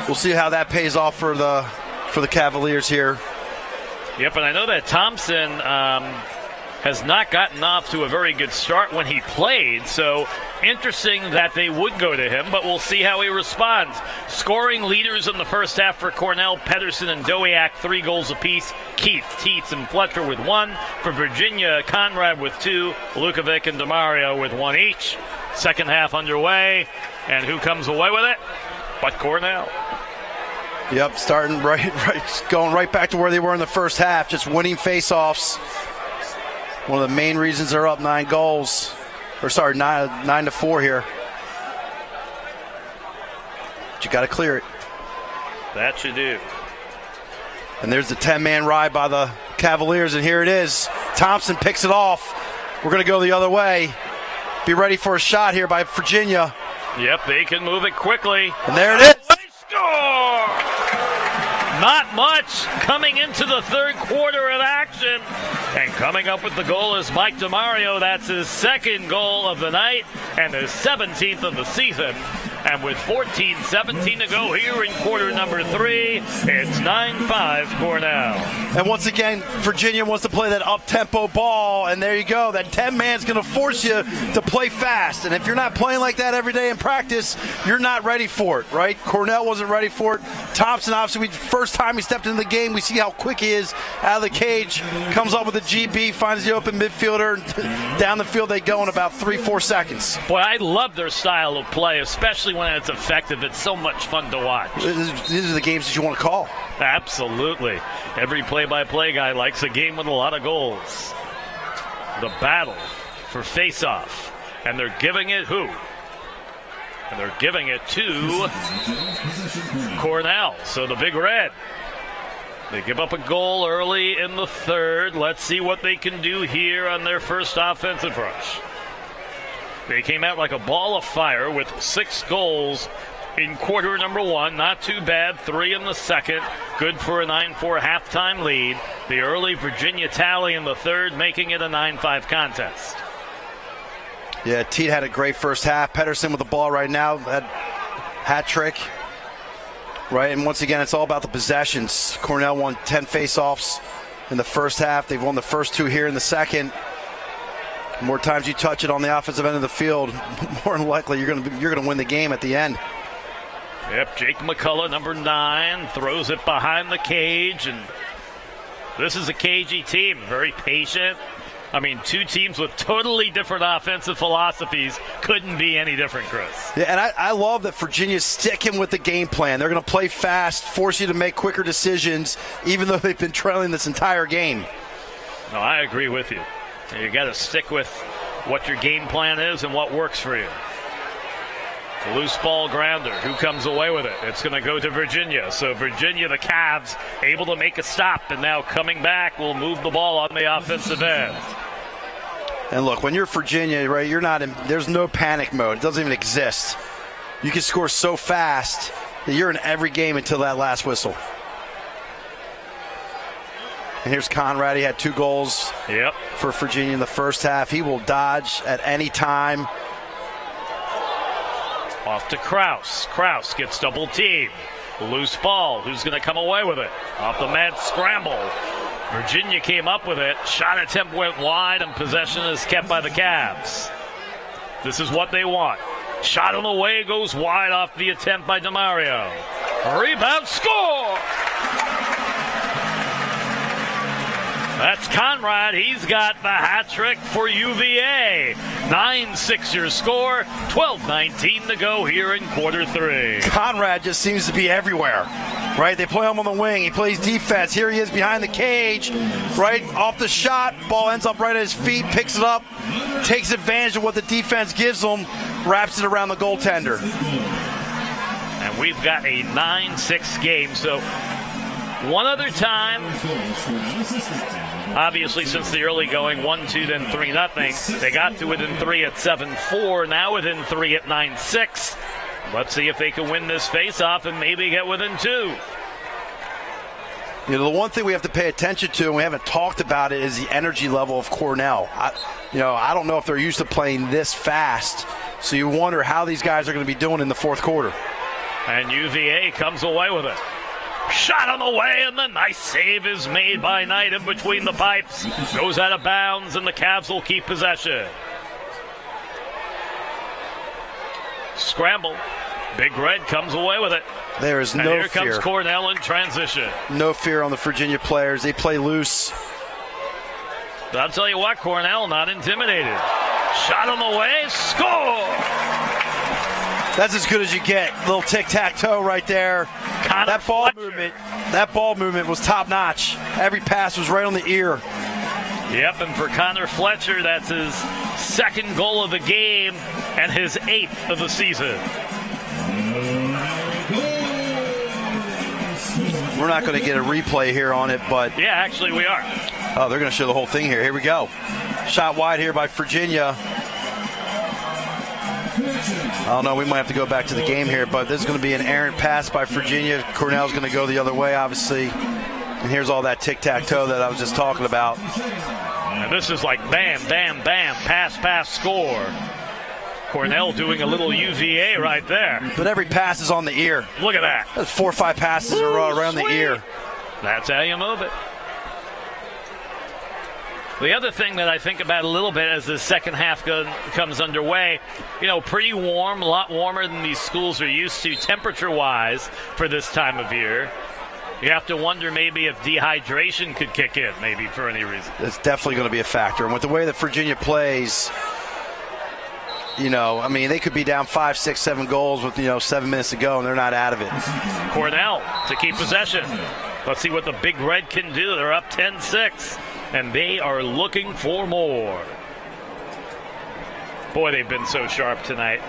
We'll see how that pays off for the Cavaliers here. Yep, and I know that Thompson has not gotten off to a very good start when he played, so interesting that they would go to him, but we'll see how he responds. Scoring leaders in the first half for Cornell, Pedersen and Dowiak, 3 goals apiece. Keith, Teets, and Fletcher with 1. For Virginia, Conrad with 2. Lukovic and DeMario with 1 each. Second half underway, and who comes away with it but Cornell? Yep, starting going right back to where they were in the first half, just winning face-offs. One of the main reasons they're up 9 goals. Or sorry, 9-4 here. But you got to clear it. That you do. And there's the 10-man ride by the Cavaliers, and here it is. Thompson picks it off. We're going to go the other way. Be ready for a shot here by Virginia. Yep, they can move it quickly. And there it is. They score! Not much coming into the third quarter of action. And coming up with the goal is Mike DeMario. That's his second goal of the night and his 17th of the season. And with 14-17 to go here in quarter number 3, it's 9-5 Cornell. And once again, Virginia wants to play that up-tempo ball, and there you go. That 10-man's going to force you to play fast. And if you're not playing like that every day in practice, you're not ready for it, right? Cornell wasn't ready for it. Thompson, obviously, first time he stepped into the game, we see how quick he is out of the cage. Comes up with a GB, finds the open midfielder, and down the field they go in about 3-4 seconds. Boy, I love their style of play, especially when it's effective. It's so much fun to watch. These are the games that you want to call. Absolutely. Every play-by-play guy likes a game with a lot of goals. The battle for face-off. And they're giving it who? And they're giving it to Cornell. So the Big Red. They give up a goal early in the third. Let's see what they can do here on their first offensive rush. They came out like a ball of fire with 6 goals in quarter number 1. Not too bad. 3 in the second. Good for a 9-4 halftime lead. The early Virginia tally in the third, making it a 9-5 contest. Yeah, Teed had a great first half. Pedersen with the ball right now. That hat trick. Right, and once again, it's all about the possessions. Cornell won 10 face-offs in the first half. They've won the first 2 here in the second. The more times you touch it on the offensive end of the field, more than likely you're going to win the game at the end. Yep, Jake McCullough, number 9, throws it behind the cage, and this is a cagey team, very patient. I mean, 2 teams with totally different offensive philosophies. Couldn't be any different, Chris. Yeah, and I love that Virginia's sticking with the game plan. They're going to play fast, force you to make quicker decisions, even though they've been trailing this entire game. No, I agree with you. You got to stick with what your game plan is and what works for you. Loose ball grounder. Who comes away with it? It's going to go to Virginia. So Virginia, the Cavs, able to make a stop, and now coming back will move the ball on the offensive end. And look, when you're Virginia, right, you're not in, there's no panic mode. It doesn't even exist. You can score so fast that you're in every game until that last whistle. And here's Conrad. He had 2 goals for Virginia in the first half. He will dodge at any time. Off to Kraus. Kraus gets double teamed. Loose ball. Who's going to come away with it? Off the mad scramble. Virginia came up with it. Shot attempt went wide, and possession is kept by the Cavs. This is what they want. Shot on the way, goes wide off the attempt by DeMario. Rebound, score! That's Conrad. He's got the hat trick for UVA. 9-6 your score. 12-19 to go here in quarter 3. Conrad just seems to be everywhere, right? They play him on the wing. He plays defense. Here he is behind the cage, right? Off the shot. Ball ends up right at his feet. Picks it up. Takes advantage of what the defense gives him. Wraps it around the goaltender. And we've got a 9-6 game. So one other time, obviously since the early going, 1-2, then 3-0. They got to within 3 at 7-4, now within 3 at 9-6. Let's see if they can win this face-off and maybe get within 2. You know, the one thing we have to pay attention to, and we haven't talked about it, is the energy level of Cornell. I don't know if they're used to playing this fast, so you wonder how these guys are going to be doing in the fourth quarter. And UVA comes away with it. Shot on the way, and the nice save is made by Knight in between the pipes. Goes out of bounds, and the Cavs will keep possession. Scramble. Big Red comes away with it. There is no fear. Here fear. Comes Cornell in transition. No fear on the Virginia players. They play loose. But I'll tell you what, Cornell not intimidated. Shot on the way, score! That's as good as you get. Little tic-tac-toe right there. That ball movement was top-notch. Every pass was right on the ear. Yep, and for Connor Fletcher, that's his 2nd goal of the game and his 8th of the season. We're not going to get a replay here on it, but... Yeah, actually we are. Oh, they're going to show the whole thing here. Here we go. Shot wide here by Virginia. I don't know, we might have to go back to the game here, but this is going to be an errant pass by Virginia. Cornell's going to go the other way, obviously. And here's all that tic-tac-toe that I was just talking about. And this is like bam, bam, bam, pass, pass, score. Cornell doing a little UVA right there. But every pass is on the ear. Look at that. That's 4 or 5 passes in a row around the ear. That's how you move it. The other thing that I think about a little bit as the second half comes underway, pretty warm, a lot warmer than these schools are used to temperature-wise for this time of year. You have to wonder maybe if dehydration could kick in, maybe for any reason. It's definitely going to be a factor. And with the way that Virginia plays, they could be down 5, 6, 7 goals with, 7 minutes to go, and they're not out of it. Cornell to keep possession. Let's see what the Big Red can do. They're up 10-6, and they are looking for more. Boy, they've been so sharp tonight.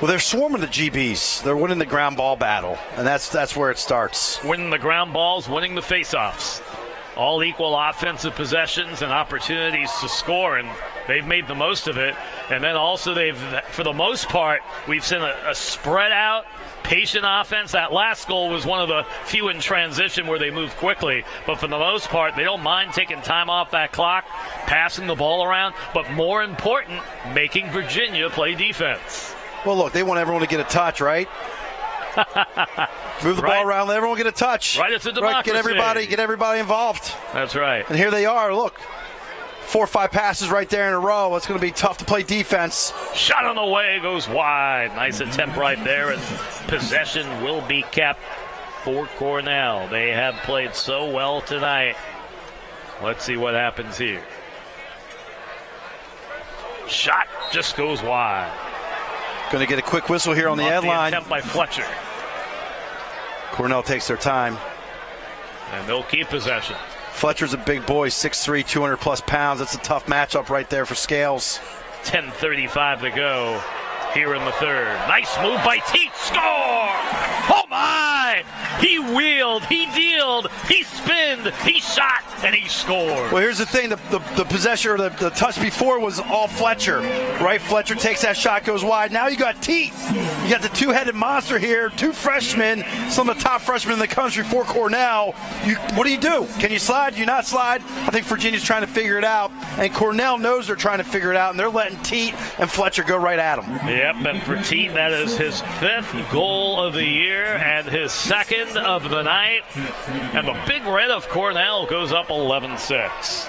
Well, they're swarming the GBs. They're winning the ground ball battle, and that's where it starts. Winning the ground balls, winning the faceoffs. All equal offensive possessions and opportunities to score, and they've made the most of it. And then also for the most part, we've seen a spread out, patient offense. That last goal was one of the few in transition where they move quickly. But for the most part, they don't mind taking time off that clock, passing the ball around, but more important, making Virginia play defense. Well, look, they want everyone to get a touch, right? Move the ball around, let everyone get a touch. Right, it's a democracy. Get everybody involved. That's right. And here they are, look. 4 or 5 passes right there in a row. It's going to be tough to play defense. Shot on the way, goes wide. Nice attempt right there, and possession will be kept for Cornell. They have played so well tonight. Let's see what happens here. Shot just goes wide. Going to get a quick whistle here on the end line. Attempt by Fletcher. Cornell takes their time. And they'll keep possession. Fletcher's a big boy, 6'3", 200-plus pounds. That's a tough matchup right there for Scales. 10:35 to go here in the third. Nice move by Teach. Score! Oh, my! He wheeled, he dealed, he spinned, he shot, and he scored. Well, here's the thing. The possession, or the touch before was all Fletcher, right? Fletcher takes that shot, goes wide. Now you got Teat. You got the two-headed monster here, 2 freshmen, some of the top freshmen in the country for Cornell. What do you do? Can you slide? Do you not slide? I think Virginia's trying to figure it out, and Cornell knows they're trying to figure it out, and they're letting Teat and Fletcher go right at them. Yep, and for Teat, that is his 5th goal of the year and his 2nd of the night. And the Big Red of Cornell goes up 11-6.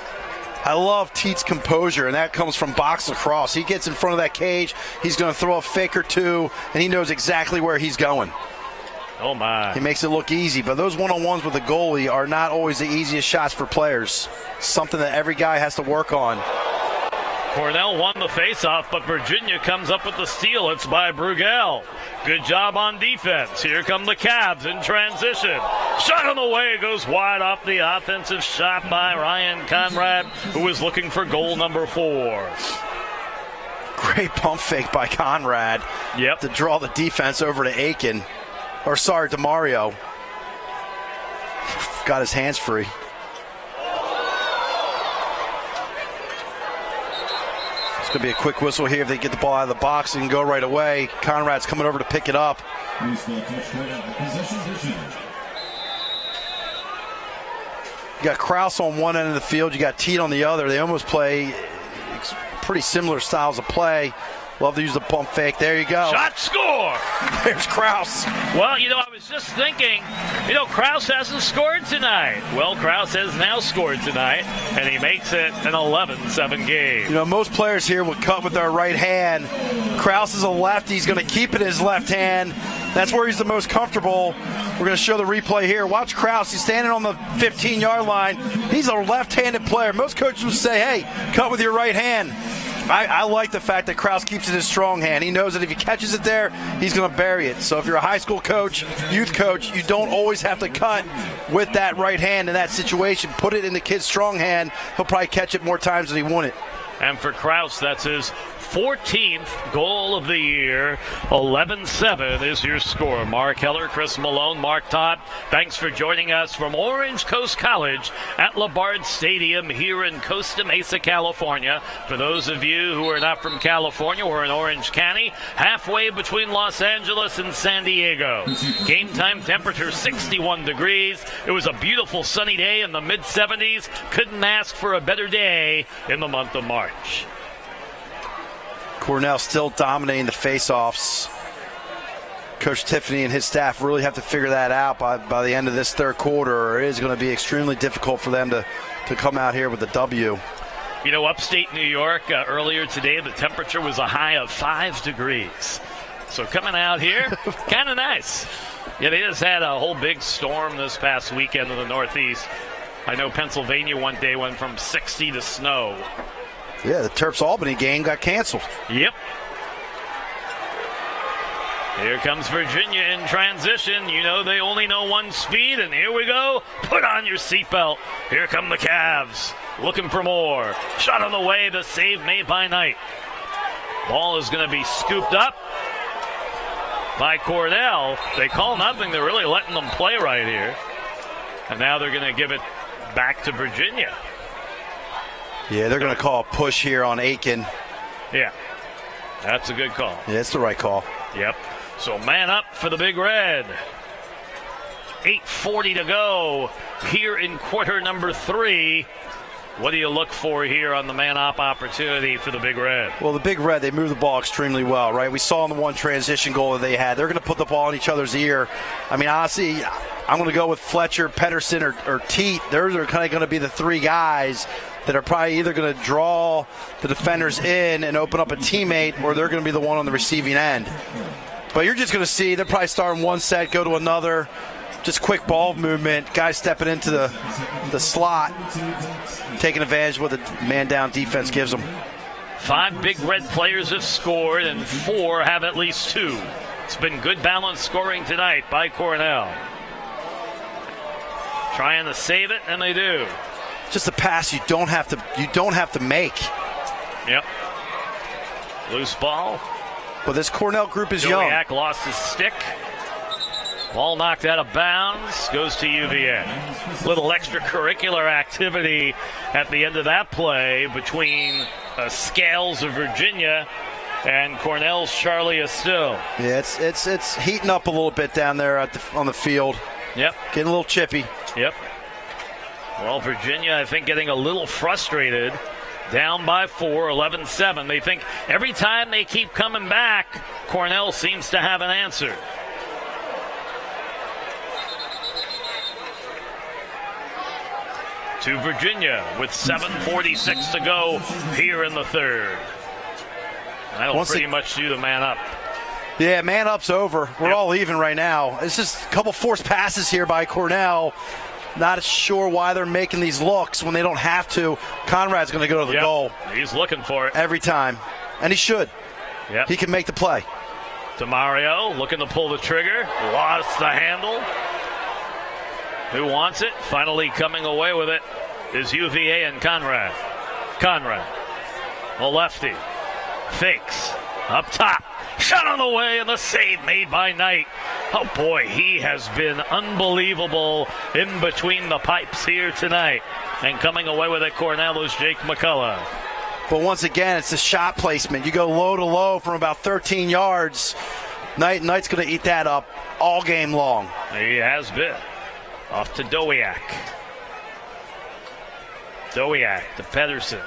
I love Teat's composure, and that comes from box lacrosse. He gets in front of that cage, he's going to throw a fake or two, and he knows exactly where he's going. Oh, my. He makes it look easy, but those one-on-ones with the goalie are not always the easiest shots for players. Something that every guy has to work on. Cornell won the faceoff, but Virginia comes up with the steal. It's by Bruegel. Good job on defense. Here come the Cavs in transition. Shot on the way, goes wide off the offensive shot by Ryan Conrad, who was looking for goal number 4. Great pump fake by Conrad. Yep. To draw the defense over to Aiken. To Mario. Got his hands free. It's going to be a quick whistle here. If they get the ball out of the box, they can go right away. Conrad's coming over to pick it up. You got Krause on one end of the field. You got Teat on the other. They almost play pretty similar styles of play. Love to use the pump fake. There you go. Shot, score! There's Krause. Well, I was just thinking, Krause hasn't scored tonight. Well, Krause has now scored tonight, and he makes it an 11-7 game. Most players here would cut with their right hand. Krause is a lefty. He's going to keep it in his left hand. That's where he's the most comfortable. We're going to show the replay here. Watch Krause. He's standing on the 15-yard line. He's a left-handed player. Most coaches would say, hey, cut with your right hand. I like the fact that Krause keeps it in his strong hand. He knows that if he catches it there, he's going to bury it. So if you're a high school coach, youth coach, you don't always have to cut with that right hand in that situation. Put it in the kid's strong hand. He'll probably catch it more times than he won it. And for Krause, that's his 14th goal of the year. 11-7 is your score. Mark Heller, Chris Malone, Mark Todd, thanks for joining us from Orange Coast College at LaBarge Stadium here in Costa Mesa, California. For those of you who are not from California, we're in Orange County, halfway between Los Angeles and San Diego. Game time temperature 61 degrees. It was a beautiful sunny day in the mid-70s. Couldn't ask for a better day in the month of March. Cornell still dominating the face-offs. Coach Tiffany and his staff really have to figure that out by the end of this third quarter, or it is going to be extremely difficult for them to come out here with a W. You know, upstate New York, earlier today, the temperature was a high of 5 degrees. So coming out here, kind of nice. Yeah, they just had a whole big storm this past weekend in the Northeast. I know Pennsylvania one day went from 60 to snow. Yeah, the Terps-Albany game got canceled. Yep. Here comes Virginia in transition. You know they only know one speed, and here we go. Put on your seatbelt. Here come the Cavs, looking for more. Shot on the way, the save made by Knight. Ball is going to be scooped up by Cornell. They call nothing. They're really letting them play right here. And now they're going to give it back to Virginia. Yeah, they're going to call a push here on Aiken. Yeah, that's a good call. Yeah, it's the right call. Yep. So man up for the Big Red. 8:40 to go here in quarter number 3. What do you look for here on the man-up opportunity for the Big Red? Well, the Big Red, they move the ball extremely well, right? We saw in the one transition goal that they had. They're going to put the ball in each other's ear. I mean, honestly, I'm going to go with Fletcher, Pedersen, or Teat. Those are kind of going to be the 3 guys that are probably either going to draw the defenders in and open up a teammate, or they're going to be the one on the receiving end. But you're just going to see they're probably starting one set, go to another. Just quick ball movement, guys stepping into the slot, taking advantage of what the man-down defense gives them. 5 Big Red players have scored, and 4 have at least 2. It's been good balanced scoring tonight by Cornell. Trying to save it, and they do. Just a pass you don't have to make. Yep. Loose ball. Well, this Cornell group is young. Jowiak lost his stick. Ball knocked out of bounds, goes to UVA. Little extracurricular activity at the end of that play between Scales of Virginia and Cornell's Charlie Estill. Yeah, it's heating up a little bit down there on the field. Yep. Getting a little chippy. Yep. Well, Virginia, I think, getting a little frustrated. Down by 4, 11-7. They think every time they keep coming back, Cornell seems to have an answer. To Virginia with 7:46 to go here in the third. That'll pretty much do the man up. Yeah, man up's over. We're all even right now. It's just a couple forced passes here by Cornell. Not sure why they're making these looks when they don't have to. Conrad's going to go to the goal. He's looking for it. Every time. And he should. Yep. He can make the play. DeMario looking to pull the trigger. Lost the handle. Who wants it? Finally coming away with it is UVA and Conrad. Conrad, the lefty, fakes, up top. Shot on the way, and the save made by Knight. Oh, boy, he has been unbelievable in between the pipes here tonight. And coming away with it, Cornell is Jake McCullough. But once again, it's the shot placement. You go low to low from about 13 yards. Knight's going to eat that up all game long. He has been. Off to Jowiak. Jowiak to Pedersen.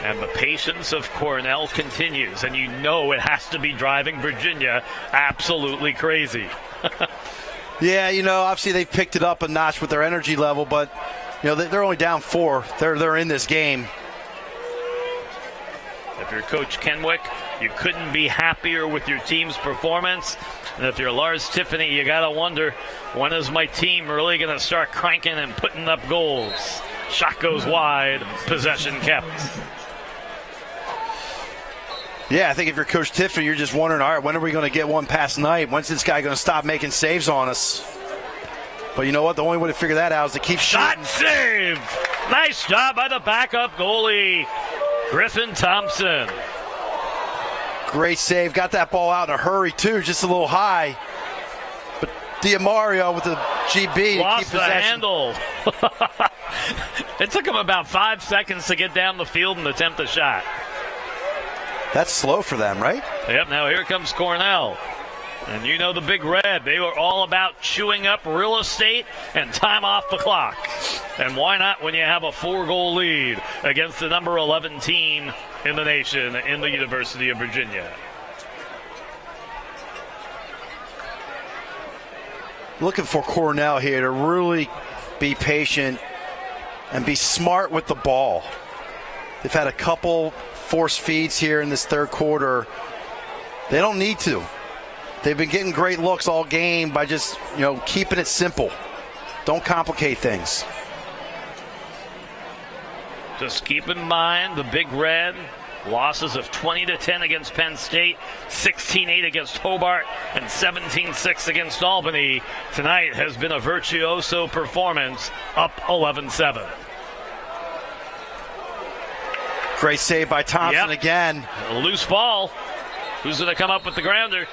And the patience of Cornell continues, and you know it has to be driving Virginia absolutely crazy. Yeah, you know, obviously they've picked it up a notch with their energy level, but you know they're only down 4. They're in this game. If you're Coach Kenwick, you couldn't be happier with your team's performance. And if you're Lars Tiffany, you got to wonder, when is my team really going to start cranking and putting up goals? Shot goes wide, possession kept. Yeah, I think if you're Coach Tiffany, you're just wondering, all right, when are we going to get one past Knight? When's this guy going to stop making saves on us? But you know what? The only way to figure that out is to keep shooting. Shot save! Nice job by the backup goalie, Griffin Thompson. Great save. Got that ball out in a hurry, too, just a little high. But DiMario with the GB lost to keep the possession. handle. It took him about 5 seconds to get down the field and attempt a shot. That's slow for them, right? Yep, now here comes Cornell. And you know the Big Red, they were all about chewing up real estate and time off the clock. And why not when you have a 4-goal lead against the number 11 team in the nation in the University of Virginia. Looking for Cornell here to really be patient and be smart with the ball. They've had a couple forced feeds here in this third quarter. They don't need to. They've been getting great looks all game by just, keeping it simple. Don't complicate things. Just keep in mind the Big Red losses of 20-10 against Penn State, 16-8 against Hobart, and 17-6 against Albany. Tonight has been a virtuoso performance, up 11-7. Great save by Thompson again. A loose ball. Who's going to come up with the grounder?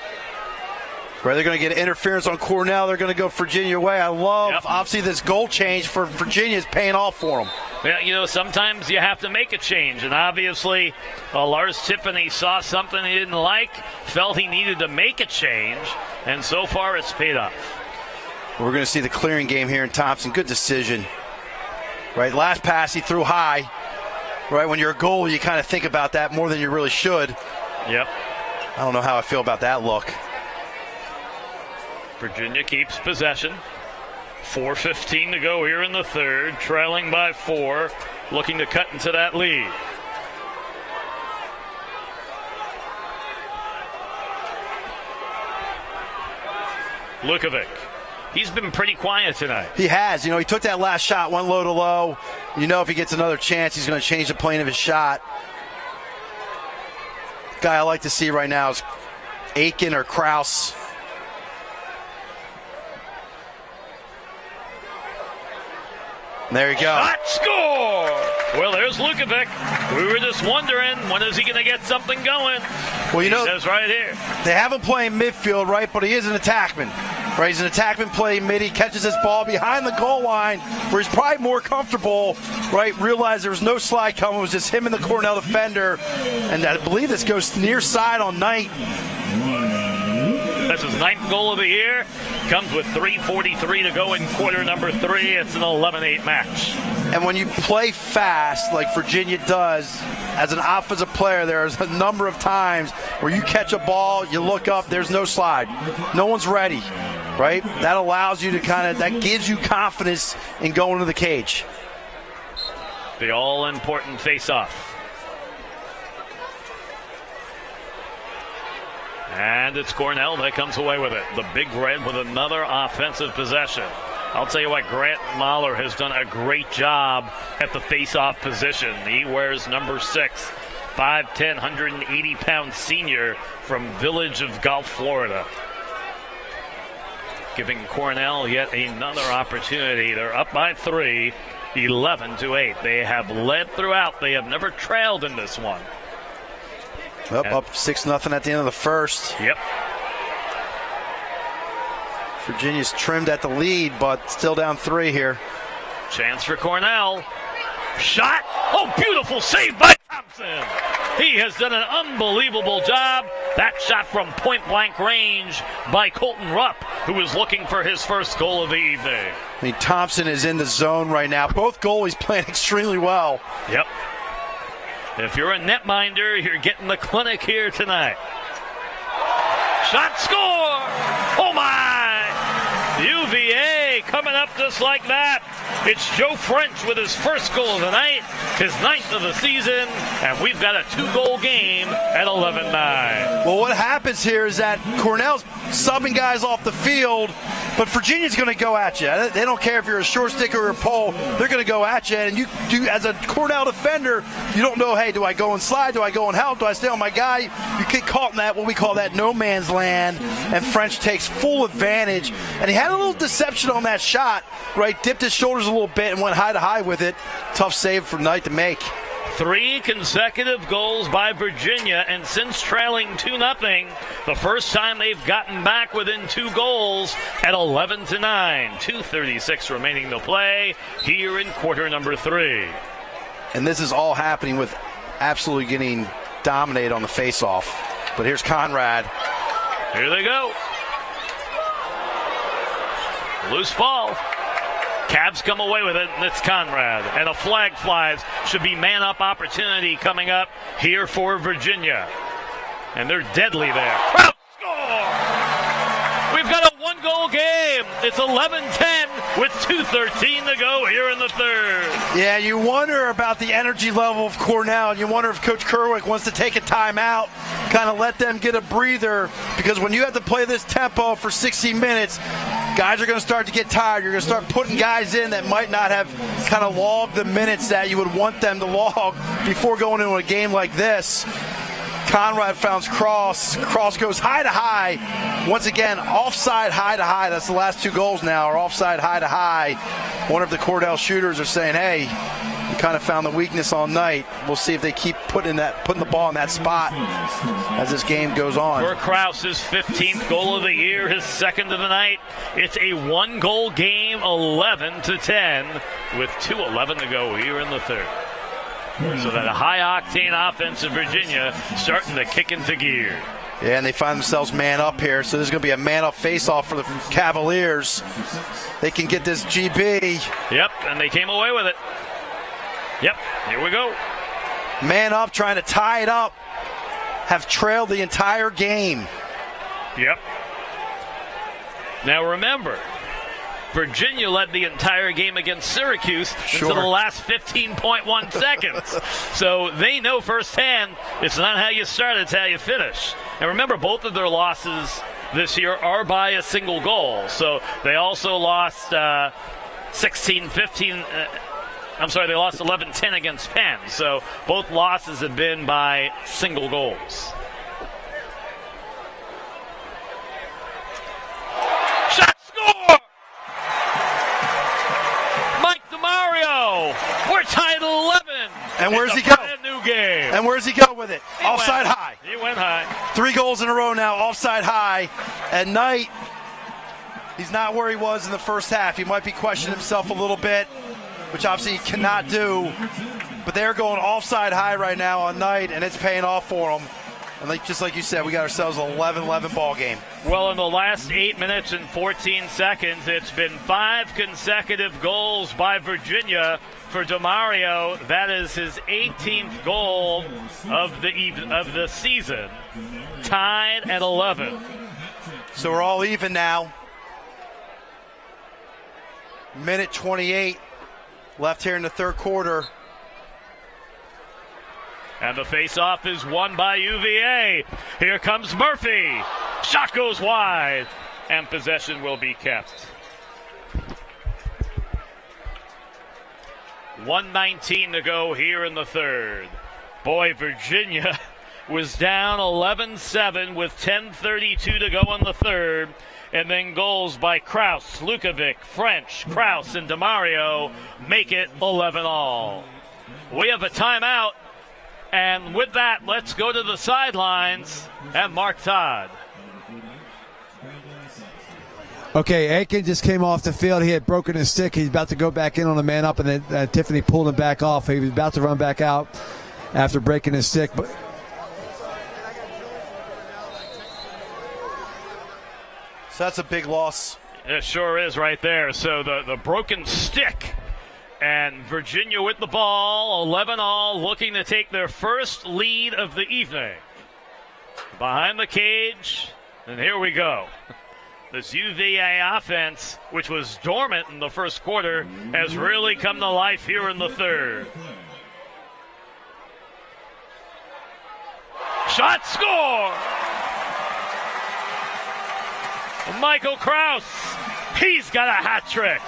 They're going to get interference on Cornell. They're going to go Virginia way. I love, obviously, this goal change for Virginia is paying off for them. Yeah, sometimes you have to make a change. And obviously, Lars Tiffany saw something he didn't like, felt he needed to make a change, and so far it's paid off. We're going to see the clearing game here in Thompson. Good decision. Last pass he threw high. When you're a goalie, you kind of think about that more than you really should. Yep. I don't know how I feel about that look. Virginia keeps possession. 4:15 to go here in the third, trailing by 4, looking to cut into that lead. Lukovic. He's been pretty quiet tonight. He has. He took that last shot, went low to low. If he gets another chance, he's going to change the plane of his shot. Guy I like to see right now is Aiken or Kraus. There you go. Shot, score! Well, there's Lukovic. We were just wondering, when is he going to get something going? Well, he says right here. They have him playing midfield, but he is an attackman. He's an attackman playing mid. He catches his ball behind the goal line where he's probably more comfortable, Realized there was no slide coming. It was just him and the Cornell defender. And I believe this goes near side on Knight. That's his 9th goal of the year. Comes with 3:43 to go in quarter number 3. It's an 11-8 match. And when you play fast like Virginia does, as an offensive player, there's a number of times where you catch a ball, you look up, there's no slide. No one's ready, That allows you to that gives you confidence in going to the cage. The all-important face-off. And it's Cornell that comes away with it. The Big Red with another offensive possession. I'll tell you what, Grant Mahler has done a great job at the face-off position. He wears number 6, 5'10", 180-pound senior from Village of Gulf, Florida. Giving Cornell yet another opportunity. They're up by 3, 11-8. They have led throughout. They have never trailed in this one. Up 6-0 at the end of the first. Yep. Virginia's trimmed at the lead, but still down 3 here. Chance for Cornell. Shot. Oh, beautiful save by Thompson. He has done an unbelievable job. That shot from point-blank range by Colton Rupp, who is looking for his first goal of the evening. Thompson is in the zone right now. Both goalies playing extremely well. Yep. If you're a netminder, you're getting the clinic here tonight. Shot, score! Oh my! UVA coming up just like that. It's Joe French with his first goal of the night, his 9th of the season, and we've got a 2-goal game at 11-9. Well, what happens here is that Cornell's subbing guys off the field, but Virginia's going to go at you. They don't care if you're a short stick or a pole. They're going to go at you, and you do, as a Cornell defender, you don't know, hey, do I go and slide? Do I go and help? Do I stay on my guy? You get caught in that, what we call that no man's land, and French takes full advantage, and he had a little deception on that shot, dipped his shoulders a little bit and went high to high with it. Tough save for Knight to make. 3 consecutive goals by Virginia, and since trailing 2-0, the first time they've gotten back within 2 goals at 11-9. 2:36 remaining to play here in quarter number 3. And this is all happening with absolutely getting dominated on the face-off. But here's Conrad. Here they go. Loose ball. Cavs come away with it, and it's Conrad. And a flag flies. Should be man-up opportunity coming up here for Virginia. And they're deadly there. Kraus score! We've got a one-goal game. It's 11-10 with 2:13 to go here in the third. Yeah, you wonder about the energy level of Cornell, and you wonder if Coach Kerwick wants to take a timeout, kind of let them get a breather, because when you have to play this tempo for 60 minutes, guys are going to start to get tired. You're going to start putting guys in that might not have kind of logged the minutes that you would want them to log before going into a game like this. Conrad founds Cross. Cross goes high to high. Once again, offside high to high. That's the last two goals now are offside high to high. One of the Cornell shooters are saying, hey, you kind of found the weakness all night. We'll see if they keep putting the ball in that spot as this game goes on. For Kraus, his 15th goal of the year, his second of the night. It's a one-goal game, 11-10, with 2:11 to go here in the third. So that a high-octane offense of Virginia starting to kick into gear. Yeah, and they find themselves man up here. So there's going to be a man-up face-off for the Cavaliers. They can get this GB. Yep, and they came away with it. Yep, here we go. Man up, trying to tie it up. Have trailed the entire game. Yep. Now remember, Virginia led the entire game against Syracuse until the last 15.1 seconds. So they know firsthand it's not how you start, it's how you finish. And remember, both of their losses this year are by a single goal. So they also lost 16-15. They lost 11-10 against Penn. So both losses have been by single goals. Shot, score! We're tied at 11. And where's he go? Brand new game. And where's he go with it? Offside high. He went high. 3 goals in a row now, offside high. At night, he's not where he was in the first half. He might be questioning himself a little bit, which obviously he cannot do. But they're going offside high right now on night, and it's paying off for them. And just like you said, we got ourselves an 11-11 ball game. Well, in the last 8 minutes and 14 seconds, it's been 5 consecutive goals by Virginia for DeMario. That is his 18th goal of the season. Tied at 11. So we're all even now. Minute 28 left here in the third quarter. And the face-off is won by UVA. Here comes Murphy. Shot goes wide, and possession will be kept. 1:19 to go here in the third. Boy, Virginia was down 11-7 with 10:32 to go in the third. And then goals by Kraus, Lukovic, French, Kraus, and DeMario make it 11-all. We have a timeout. And with that, let's go to the sidelines and Mark Todd. Okay, Aiken just came off the field. He had broken his stick. He's about to go back in on a man up, and then Tiffany pulled him back off. He was about to run back out after breaking his stick. But so that's a big loss. It sure is right there. So the broken stick. And Virginia with the ball, 11-all, looking to take their first lead of the evening. Behind the cage, and here we go. This UVA offense, which was dormant in the first quarter, has really come to life here in the third. Shot, score! Michael Kraus, he's got a hat trick.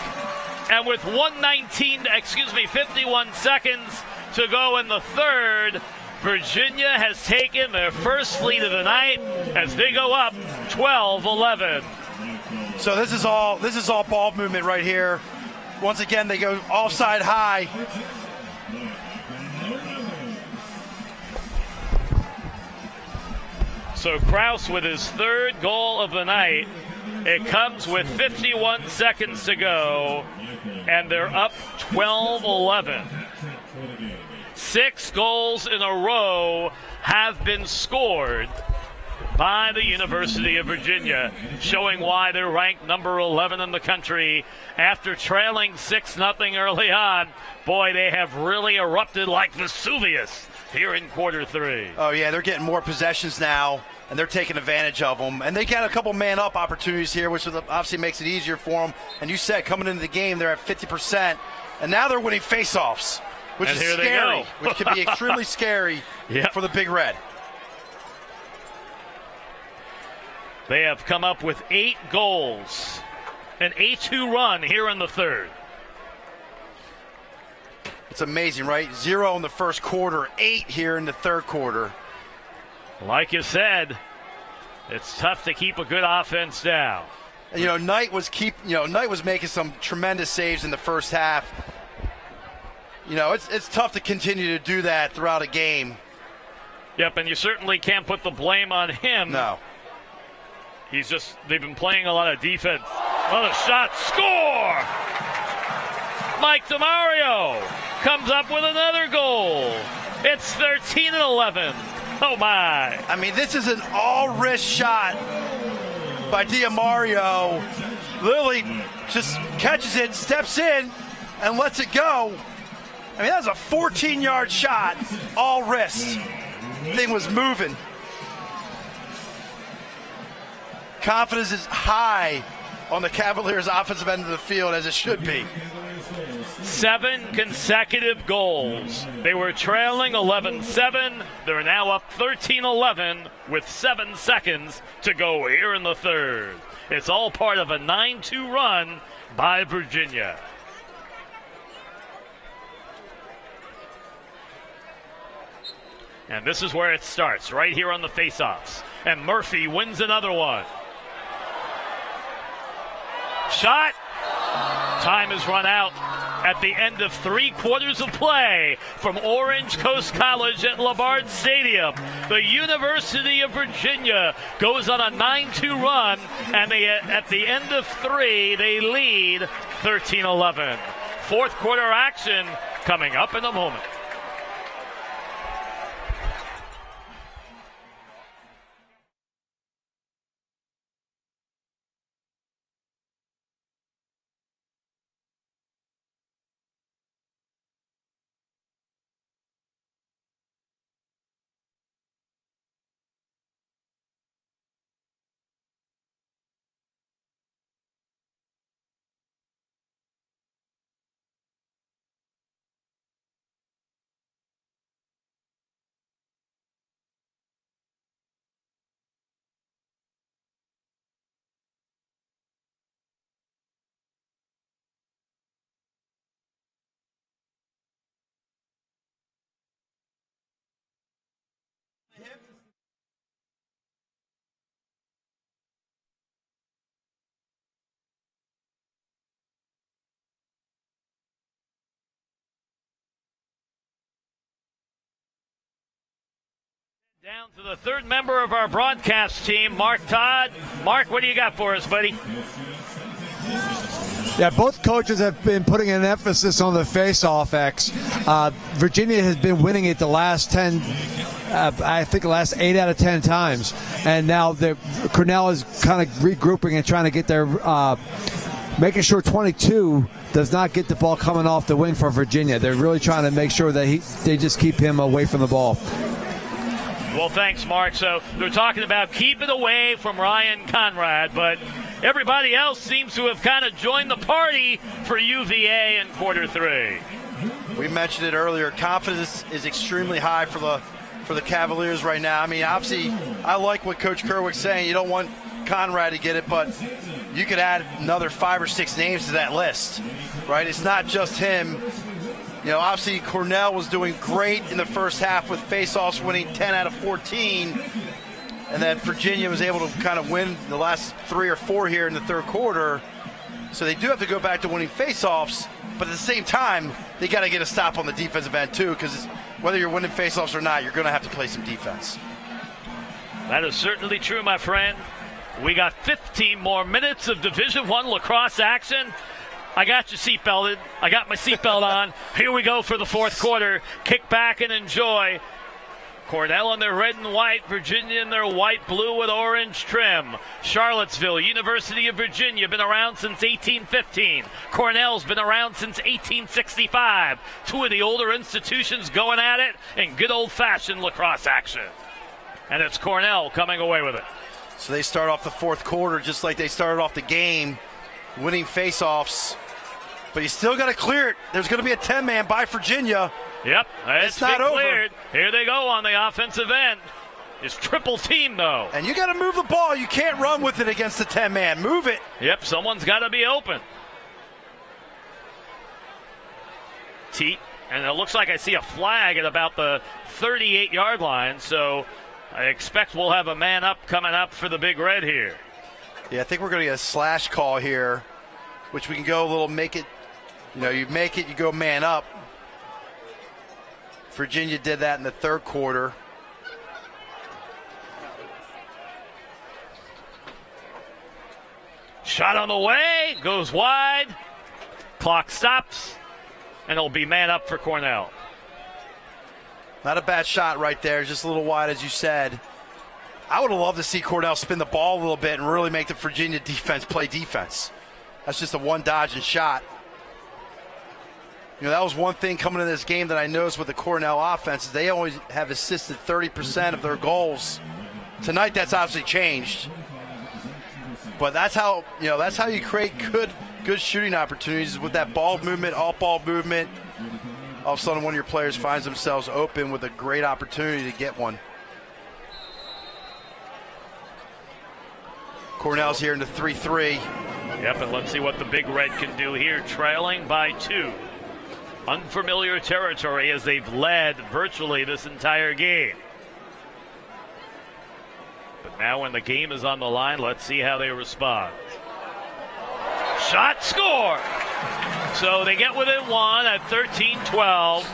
And with 51 seconds to go in the third, Virginia has taken their first lead of the night as they go up 12-11. So this is all ball movement right here. Once again, they go offside high. So Kraus with his third goal of the night. It comes with 51 seconds to go, and they're up 12-11. 6 goals in a row have been scored by the University of Virginia, showing why they're ranked number 11 in the country. After trailing 6-0 early on, boy, they have really erupted like Vesuvius here in quarter three. Oh, yeah, they're getting more possessions now, and they're taking advantage of them. And they got a couple man-up opportunities here, which obviously makes it easier for them. And you said coming into the game, they're at 50%, and now they're winning face-offs, which is scary, which could be extremely scary for the Big Red. They have come up with 8 goals, an 8-2 run here in the third. It's amazing, right? 0 in the first quarter, 8 here in the third quarter. Like you said, it's tough to keep a good offense down. And, Knight was making some tremendous saves in the first half. It's tough to continue to do that throughout a game. Yep, and you certainly can't put the blame on him. No. They've been playing a lot of defense. Another shot, score! Mike DeMario comes up with another goal. It's 13-11. Oh, my. I mean, this is an all-wrist shot by DiMario. Literally just catches it, steps in, and lets it go. I mean, that was a 14-yard shot, all wrist. Thing was moving. Confidence is high on the Cavaliers' offensive end of the field, as it should be. 7 consecutive goals. They were trailing 11-7. They're now up 13-11 with 7 seconds to go here in the third. It's all part of a 9-2 run by Virginia. And this is where it starts, right here on the faceoffs. And Murphy wins another one. Shot. Time has run out at the end of 3 quarters of play from Orange Coast College at Labard Stadium. The University of Virginia goes on a 9-2 run, and at the end of 3, they lead 13-11. Fourth quarter action coming up in a moment. Down to the third member of our broadcast team, Mark Todd. Mark, what do you got for us, buddy? Yeah, both coaches have been putting an emphasis on the face-off X. Virginia has been winning it the last 10, I think the last 8 out of 10 times. And now Cornell is kind of regrouping and trying to get their, making sure 22 does not get the ball coming off the wing for Virginia. They're really trying to make sure that they just keep him away from the ball. Well, thanks, Mark. So they're talking about keep it away from Ryan Conrad, but everybody else seems to have kind of joined the party for UVA in quarter 3. We mentioned it earlier. Confidence is extremely high for the Cavaliers right now. I mean, obviously, I like what Coach Kerwick's saying. You don't want Conrad to get it, but you could add another 5 or 6 names to that list, right? It's not just him. Obviously Cornell was doing great in the first half with faceoffs, winning 10 out of 14. And then Virginia was able to kind of win the last 3 or 4 here in the third quarter. So they do have to go back to winning faceoffs, but at the same time, they got to get a stop on the defensive end too, because whether you're winning faceoffs or not, you're going to have to play some defense. That is certainly true, my friend. We got 15 more minutes of Division I lacrosse action. I got you seatbelted. I got my seatbelt on. Here we go for the fourth quarter. Kick back and enjoy. Cornell in their red and white, Virginia in their white, blue with orange trim. Charlottesville, University of Virginia, been around since 1815. Cornell's been around since 1865. Two of the older institutions going at it in good old-fashioned lacrosse action. And it's Cornell coming away with it. So they start off the fourth quarter just like they started off the game, winning face-offs. But you still got to clear it. There's going to be a 10-man by Virginia. Yep, it's not over. Cleared. Here they go on the offensive end. It's triple team, though. And you got to move the ball. You can't run with it against the 10-man. Move it. Yep, someone's got to be open. Teat, and it looks like I see a flag at about the 38-yard line, so I expect we'll have a man up coming up for the Big Red here. Yeah, I think we're going to get a slash call here, which we can go a little make it, you make it, you go man up. Virginia did that in the third quarter. Shot on the way, goes wide. Clock stops, and it'll be man up for Cornell. Not a bad shot right there, just a little wide, as you said. I would have loved to see Cornell spin the ball a little bit and really make the Virginia defense play defense. That's just a one dodging shot. That was one thing coming into this game that I noticed with the Cornell offense is they always have assisted 30% of their goals. Tonight, that's obviously changed. But that's how you create good shooting opportunities with that ball movement, off ball movement. All of a sudden, one of your players finds themselves open with a great opportunity to get one. Cornell's here in the 3-3. Yep, and let's see what the Big Red can do here, trailing by 2. Unfamiliar territory as they've led virtually this entire game. But now when the game is on the line, let's see how they respond. Shot, score! So they get within 1 at 13-12.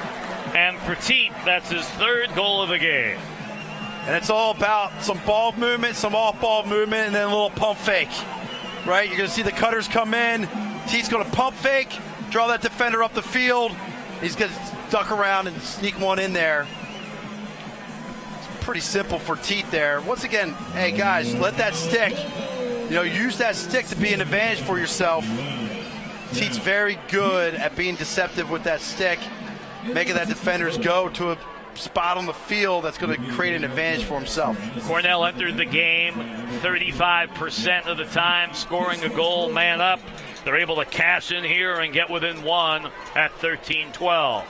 And for Teat, that's his third goal of the game. And it's all about some ball movement, some off-ball movement, and then a little pump fake. Right? You're going to see the cutters come in. Teat's going to pump fake, draw that defender up the field. He's going to duck around and sneak one in there. It's pretty simple for Teat there. Once again, hey, guys, let that stick. Use that stick to be an advantage for yourself. Teat's very good at being deceptive with that stick, making that defenders go to a spot on the field that's going to create an advantage for himself. Cornell entered the game 35% of the time, scoring a goal man up. They're able to cash in here and get within 1 at 13-12.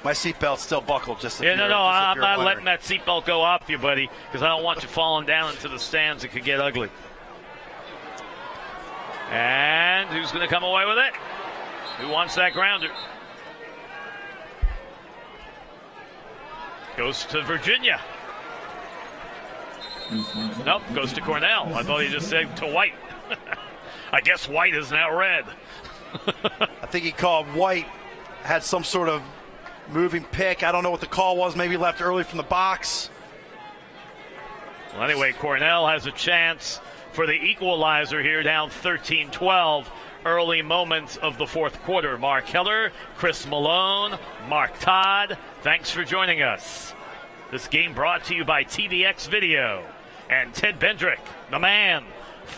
My seatbelt's still buckled. I'm not letting that seatbelt go off you, buddy, because I don't want you falling down into the stands. It could get ugly. And who's going to come away with it? Who wants that grounder? Goes to Virginia. Nope, goes to Cornell. I thought he just said to White. I guess White is now red. I think he called White, had some sort of moving pick. I don't know what the call was. Maybe left early from the box. Well, anyway, Cornell has a chance for the equalizer here, down 13-12. Early moments of the fourth quarter. Mark Heller, Chris Malone, Mark Todd, thanks for joining us. This game brought to you by TVXSportsvideo and Ted Bendrick, the man.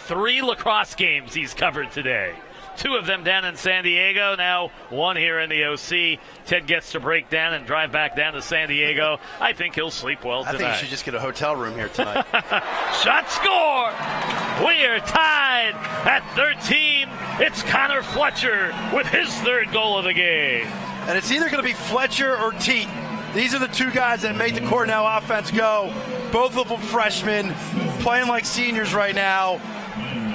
3 lacrosse games he's covered today. 2 of them down in San Diego, now 1 here in the OC. Ted gets to break down and drive back down to San Diego. I think he'll sleep well tonight. I think you should just get a hotel room here tonight. Shot, score! We are tied at 13. It's Connor Fletcher with his third goal of the game. And it's either going to be Fletcher or Teat. These are the 2 guys that make the Cornell offense go. Both of them freshmen, playing like seniors right now.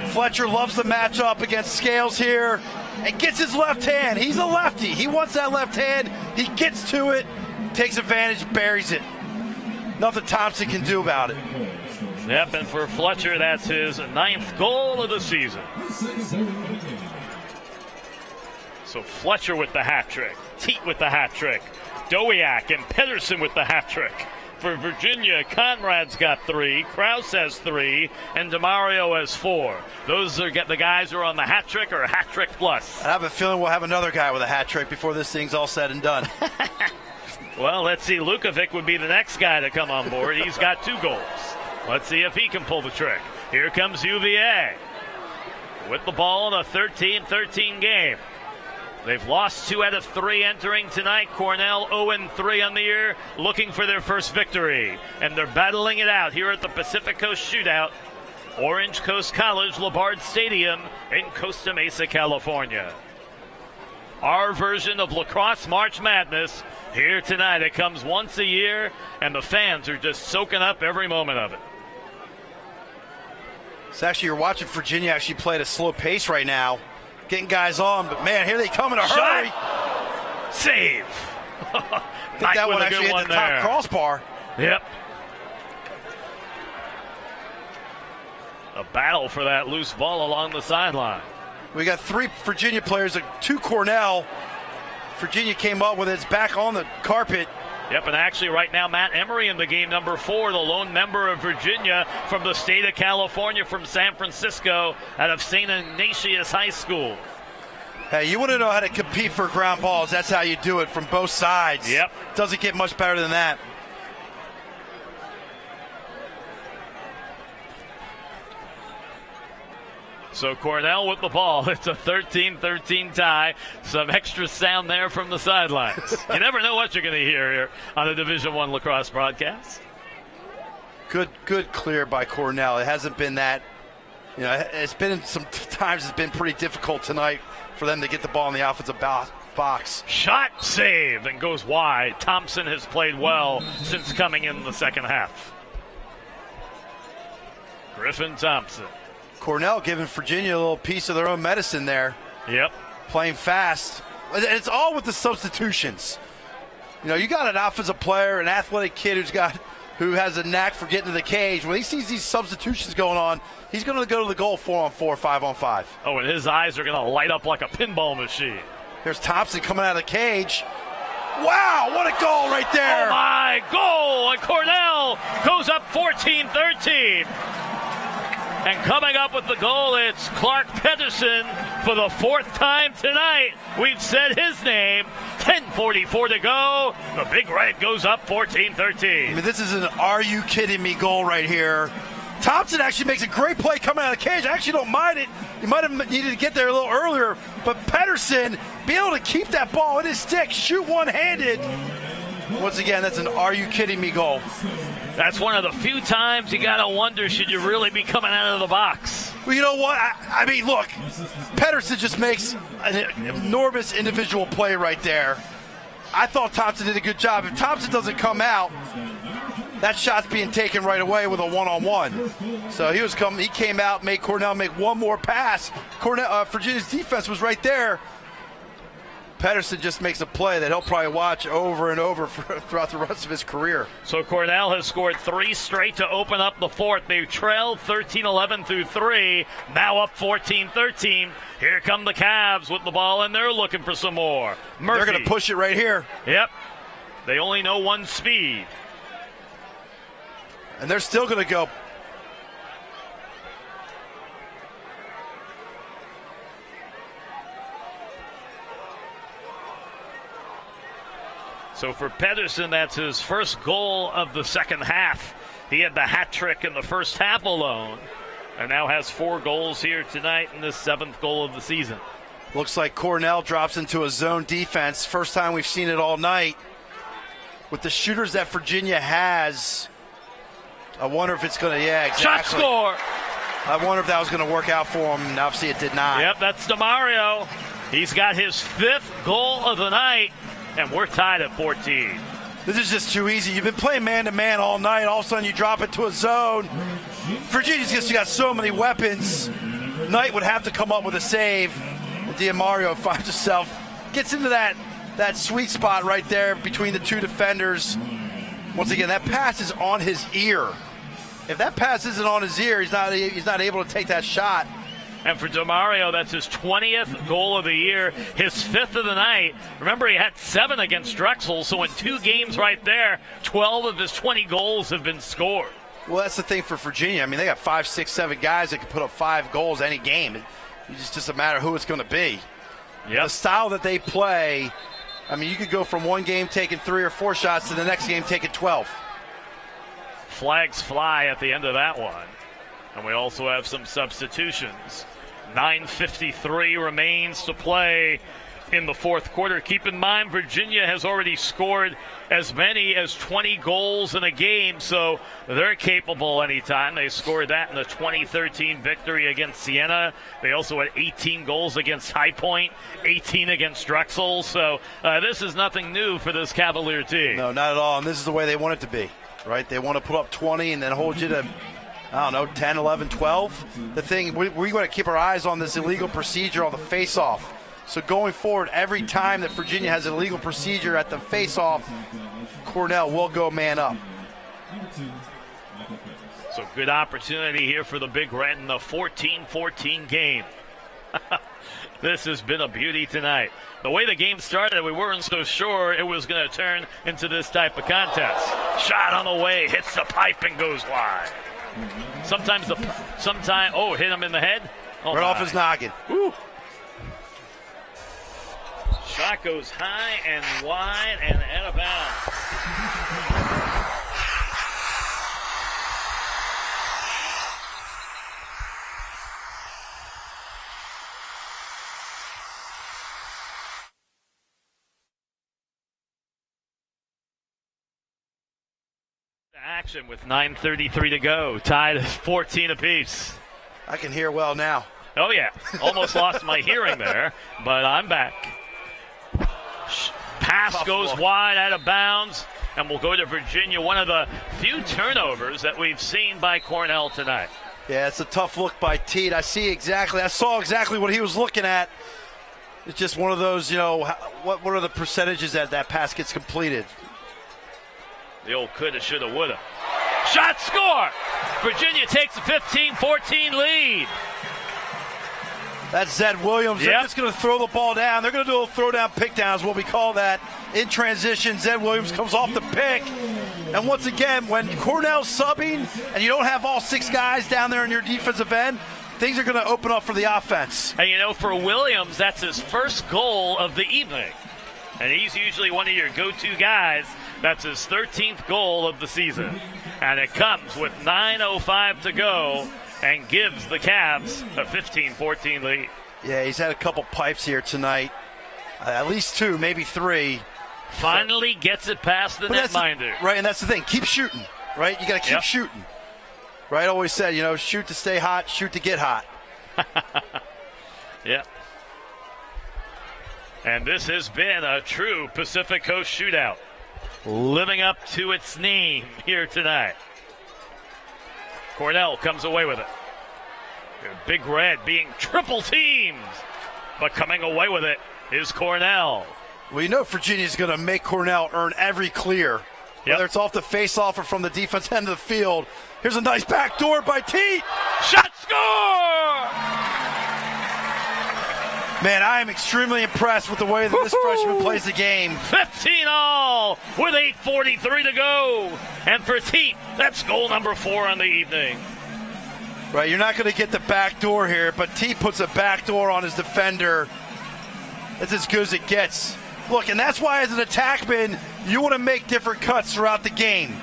Fletcher loves the matchup against Scales here and gets his left hand. He's a lefty. He wants that left hand. He gets to it, takes advantage, buries it. Nothing Thompson can do about it. Yep, and for Fletcher, that's his 9th goal of the season. So Fletcher with the hat trick, Teat with the hat trick, Dowiak and Pedersen with the hat trick. For Virginia, Conrad's got 3, Krause has 3, and DeMario has 4. Those are the guys who are on the hat trick or hat trick plus. I have a feeling we'll have another guy with a hat trick before this thing's all said and done. Well, let's see. Lukovic would be the next guy to come on board. He's got 2 goals. Let's see if he can pull the trick. Here comes UVA with the ball in a 13-13 game. They've lost 2 out of 3 entering tonight. Cornell 0-3 on the year, looking for their first victory. And they're battling it out here at the Pacific Coast Shootout, Orange Coast College, Labard Stadium in Costa Mesa, California. Our version of Lacrosse March Madness here tonight. It comes once a year, and the fans are just soaking up every moment of it. It's actually, you're watching Virginia actually play at a slow pace right now, getting guys on, but man, here they come in a hurry. Save. I think that one actually hit the top crossbar. Yep. A battle for that loose ball along the sideline. We got 3 Virginia players, 2 Cornell. Virginia came up with it. It's back on the carpet. Yep, and actually right now, Matt Emery in the game, number 4, the lone member of Virginia from the state of California, from San Francisco, out of St. Ignatius High School. Hey, you want to know how to compete for ground balls. That's how you do it from both sides. Yep. Doesn't get much better than that. So Cornell with the ball. It's a 13-13 tie. Some extra sound there from the sidelines. You never know what you're going to hear here on a Division I lacrosse broadcast. Good clear by Cornell. It hasn't been that, it's been some times it's been pretty difficult tonight for them to get the ball in the offensive box. Shot, save, and goes wide. Thompson has played well since coming in the second half. Griffin Thompson. Cornell giving Virginia a little piece of their own medicine there. Yep. Playing fast. And it's all with the substitutions. You got an offensive player, an athletic kid who has a knack for getting to the cage. When he sees these substitutions going on, he's going to go to the goal 4-on-4, 5-on-5. Oh, and his eyes are going to light up like a pinball machine. Here's Thompson coming out of the cage. Wow, what a goal right there. Oh, my, goal. And Cornell goes up 14-13. And coming up with the goal, it's Clark Pedersen for the 4th time tonight. We've said his name. 10:44 to go. The Big Red goes up 14-13. I mean, this is an "are you kidding me" goal right here. Thompson actually makes a great play coming out of the cage. I actually don't mind it. He might have needed to get there a little earlier. But Pedersen, be able to keep that ball in his stick, shoot one-handed. Once again, that's an "are you kidding me" goal. That's one of the few times you got to wonder, should you really be coming out of the box? Well, you know what? I mean, look, Pedersen just makes an enormous individual play right there. I thought Thompson did a good job. If Thompson doesn't come out, that shot's being taken right away with a one-on-one. So he came out, made Cornell make one more pass. Virginia's defense was right there. Pedersen just makes a play that he'll probably watch over and over throughout the rest of his career. So Cornell has scored 3 straight to open up the 4th. They've trailed 13-11 through 3, now up 14-13. Here come the Cavs with the ball, and they're looking for some more. Murphy. They're going to push it right here. Yep. They only know one speed. And they're still going to go. So for Pedersen, that's his first goal of the second half. He had the hat trick in the first half alone, and now has 4 goals here tonight in the 7th goal of the season. Looks like Cornell drops into a zone defense. First time we've seen it all night. With the shooters that Virginia has, I wonder if it's going to, exactly. Shot score! I wonder if that was going to work out for him, and obviously it did not. Yep, that's DeMario. He's got his 5th goal of the night, and we're tied at 14. This is just too easy. You've been playing man-to-man all night. All of a sudden you drop it to a zone. Virginia's just got so many weapons. Knight would have to come up with a save. DiMario finds himself, gets into that sweet spot right there between the 2 defenders. Once again, that pass is on his ear. If that pass isn't on his ear, he's not able to take that shot. And for DeMario, that's his 20th goal of the year, his 5th of the night. Remember, he had 7 against Drexel, so in 2 games right there, 12 of his 20 goals have been scored. Well, that's the thing for Virginia. I mean, they got 5, 6, 7 guys that can put up 5 goals any game. It's just a matter of who it's going to be. Yep. The style that they play I mean, you could go from one game taking 3 or 4 shots to the next game taking 12. Flags fly at the end of that one. And we also have some substitutions. 9:53 remains to play in the fourth quarter. Keep in mind, Virginia has already scored as many as 20 goals in a game, so they're capable anytime. They scored that in the 2013 victory against Siena. They also had 18 goals against High Point, 18 against Drexel. So this is nothing new for this Cavalier team. No, not at all. And this is the way they want it to be, right? They want to put up 20 and then hold you to, I don't know, 10, 11, 12. The thing, we're going to keep our eyes on this illegal procedure on the face-off. So going forward, every time that Virginia has an illegal procedure at the face-off, Cornell will go man up. So good opportunity here for the Big Red in the 14-14 game. This has been a beauty tonight. The way the game started, we weren't so sure it was going to turn into this type of contest. Shot on the way, hits the pipe and goes wide. Hit him in the head. Oh, right off his noggin. Ooh. Shot goes high and wide and out of bounds. Action with 9:33 to go. Tied at 14 apiece. I can hear well now. Oh, yeah. Almost lost my hearing there, but I'm back. Pass goes wide, out of bounds, and we'll go to Virginia. One of the few turnovers that we've seen by Cornell tonight. Yeah, it's a tough look by Teat. I saw exactly what he was looking at. It's just one of those, what are the percentages that pass gets completed? The old coulda, shoulda, woulda. Shot, score! Virginia takes a 15-14 lead. That's Zed Williams. They're just going to throw the ball down. They're going to do a throw-down pick-down is what we call that. In transition, Zed Williams comes off the pick. And once again, when Cornell's subbing and you don't have all 6 guys down there in your defensive end, things are going to open up for the offense. And, for Williams, that's his first goal of the evening. And he's usually one of your go-to guys. That's his 13th goal of the season. And it comes with 9:05 to go and gives the Cavs a 15-14 lead. Yeah, he's had a couple pipes here tonight. At least 2, maybe 3. Finally gets it past the netminder. Right, and that's the thing. Keep shooting, right? You got to keep shooting. Right, I always said, shoot to stay hot, shoot to get hot. Yeah. And this has been a true Pacific Coast Shootout, living up to its name here tonight. Cornell comes away with it. Big Red being triple teamed, but coming away with it is Cornell. Well, Virginia's going to make Cornell earn every clear, whether it's off the face-off or from the defense end of the field. Here's a nice backdoor by Teat. Shot, score! Man, I am extremely impressed with the way that this freshman plays the game. 15-all with 8:43 to go. And for Teat, that's goal number 4 on the evening. Right, you're not going to get the back door here, but Teat puts a back door on his defender. That's as good as it gets. Look, and that's why as an attackman, you want to make different cuts throughout the game.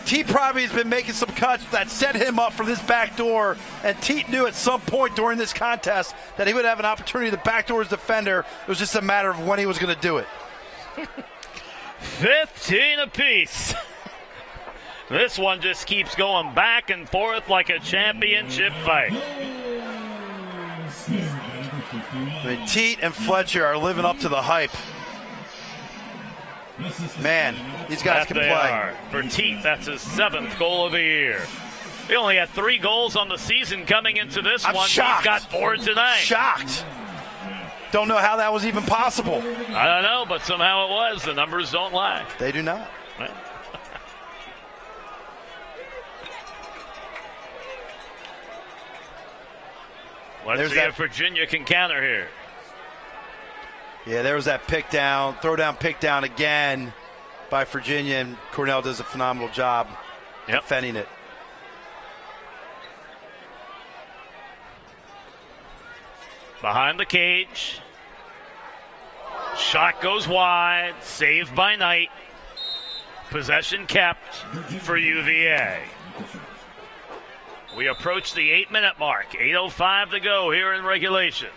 Teat probably has been making some cuts that set him up for this backdoor, and Teat knew at some point during this contest that he would have an opportunity to backdoor his defender. It was just a matter of when he was going to do it. 15 apiece. This one just keeps going back and forth like a championship fight. Teat and Fletcher are living up to the hype. Man, these guys can play. For Teat, that's his 7th goal of the year. He only had 3 goals on the season coming into this one. Shocked. He's got 4 tonight. Shocked. Don't know how that was even possible. I don't know, but somehow it was. The numbers don't lie. They do not. Right. Let's see if Virginia can counter here. Yeah, there was that pick down, throw down, pick down again by Virginia, and Cornell does a phenomenal job defending it. Behind the cage. Shot goes wide, saved by Knight. Possession kept for UVA. We approach the 8-minute mark. 8:05 to go here in regulation.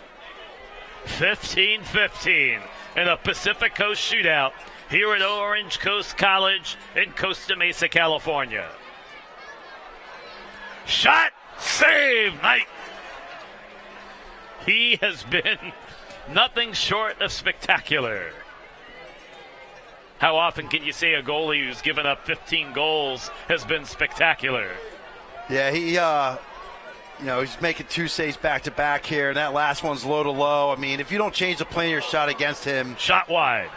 15-15 in a Pacific Coast Shootout here at Orange Coast College in Costa Mesa, California. Shot, save, Knight. He has been nothing short of spectacular. How often can you say a goalie who's given up 15 goals has been spectacular? Yeah, he's making 2 saves back-to-back here, and that last one's low to low. I mean, if you don't change the plane of your shot against him. Shot wide.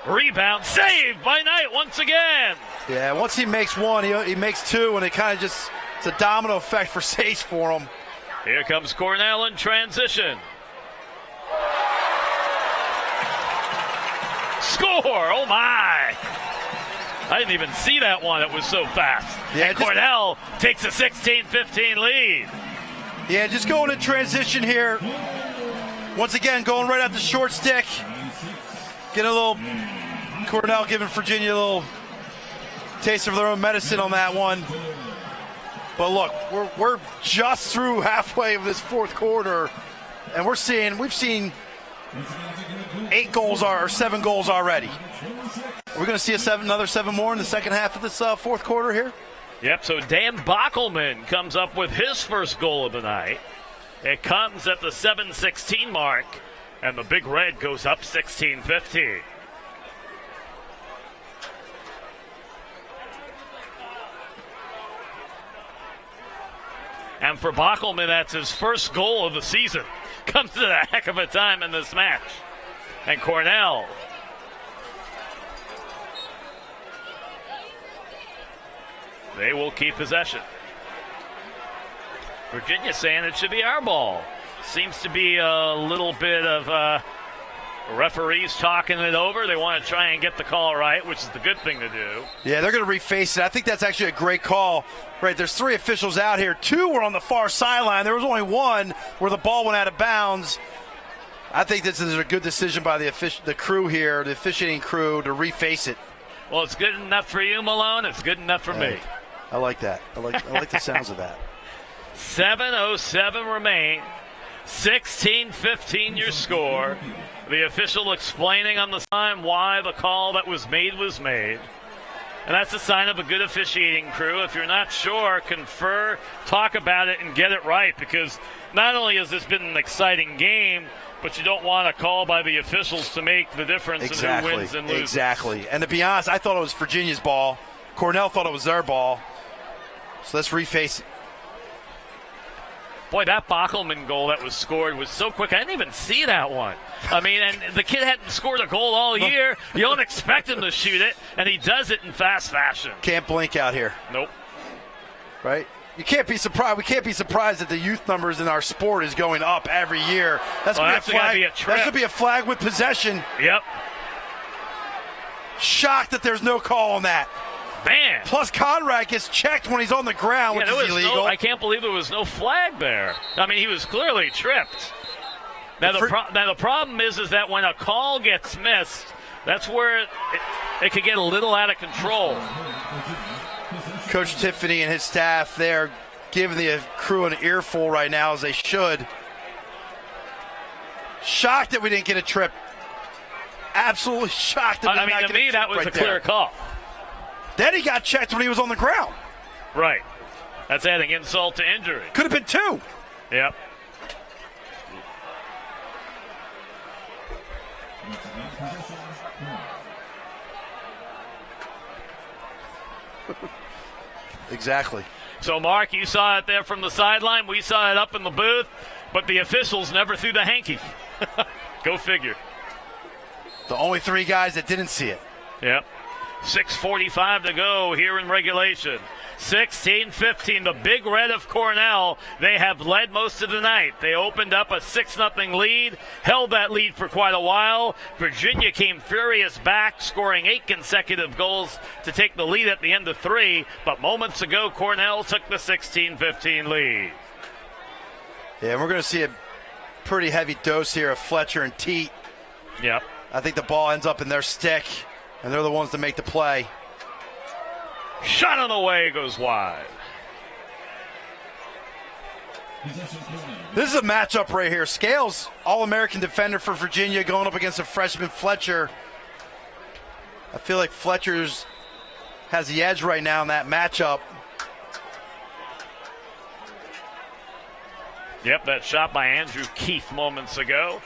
Rebound, saved by Knight once again. Yeah, once he makes one, he makes 2, and it kind of just, it's a domino effect for saves for him. Here comes Cornell in transition. Score! Oh my! I didn't even see that one. It was so fast. Yeah, and Cornell takes a 16-15 lead. Yeah, just going in transition here. Once again, going right at the short stick. Get a little, Cornell giving Virginia a little taste of their own medicine on that one. But look, we're just through halfway of this fourth quarter, and we've seen 8 goals or 7 goals already. We're going to see another 7 more in the second half of this fourth quarter here. Yep, so Dan Bockelman comes up with his first goal of the night. It comes at the 7:16 mark, and the Big Red goes up 16-15. And for Bockelman, that's his first goal of the season. Comes at a heck of a time in this match. And Cornell they will keep possession. Virginia saying it should be our ball. Seems to be a little bit of referees talking it over. They want to try and get the call right, which is the good thing to do. Yeah, they're going to reface it. I think that's actually a great call. Right, there's 3 officials out here. 2 were on the far sideline. There was only 1 where the ball went out of bounds. I think this is a good decision by the crew here, the officiating crew, to reface it. Well, it's good enough for you, Malone. It's good enough for me. I like that. I like the sounds of that. 7:07 remain. 16-15 your score. The official explaining on the sign why the call that was made. And that's a sign of a good officiating crew. If you're not sure, confer, talk about it, and get it right, because not only has this been an exciting game, but you don't want a call by the officials to make the difference in who wins and loses. Exactly. And to be honest, I thought it was Virginia's ball. Cornell thought it was their ball. So let's reface it. Boy, that Bockelman goal that was scored was so quick. I didn't even see that one. I mean, and the kid hadn't scored a goal all year. You don't expect him to shoot it, and he does it in fast fashion. Can't blink out here. Nope. Right? You can't be surprised. We can't be surprised that the youth numbers in our sport is going up every year. That's going to be a flag. That should be a flag with possession. Yep. Shocked that there's no call on that. Man. Plus, Conrad gets checked when he's on the ground, which is illegal. I can't believe there was no flag there. I mean, he was clearly tripped. Now, the problem is that when a call gets missed, that's where it could get a little out of control. Coach Tiffany and his staff there giving the crew an earful right now, as they should. Shocked that we didn't get a trip. Absolutely shocked that we didn't get a trip. To me, that was a clear call. Then he got checked when he was on the ground. Right. That's adding insult to injury. Could have been 2. Yep. Exactly. So, Mark, you saw it there from the sideline. We saw it up in the booth, but the officials never threw the hanky. Go figure. The only 3 guys that didn't see it. Yep. 6:45 to go here in regulation. 16-15, the Big Red of Cornell. They have led most of the night. They opened up a 6-0 lead, held that lead for quite a while. Virginia came furious back, scoring 8 consecutive goals to take the lead at the end of 3. But moments ago, Cornell took the 16-15 lead. Yeah, we're going to see a pretty heavy dose here of Fletcher and Teat. Yep. I think the ball ends up in their stick, and they're the ones to make the play. Shot on the way, goes wide. This is a matchup right here. Scales, All-American defender for Virginia, going up against a freshman Fletcher. I feel like Fletcher's has the edge right now in that matchup. Yep, that shot by Andrew Keith moments ago.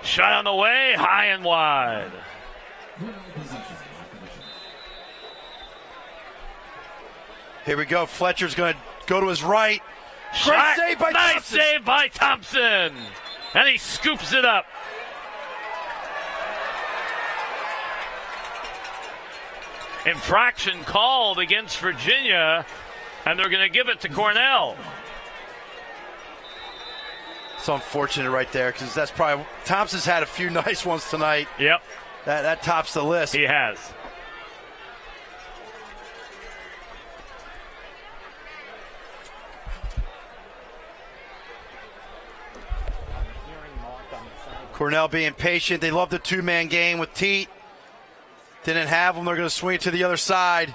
Shot on the way, high and wide. Here we go. Fletcher's going to go to his right. Shot. Great save by nice Thompson. save by Thompson. And he scoops it up. Infraction called against Virginia, and they're going to give it to Cornell. It's unfortunate right there because that's probably Thompson's had a few nice ones tonight. Yep. That tops the list. He has. Cornell being patient. They love the two-man game with Teat. Didn't have them. They're going to swing it to the other side.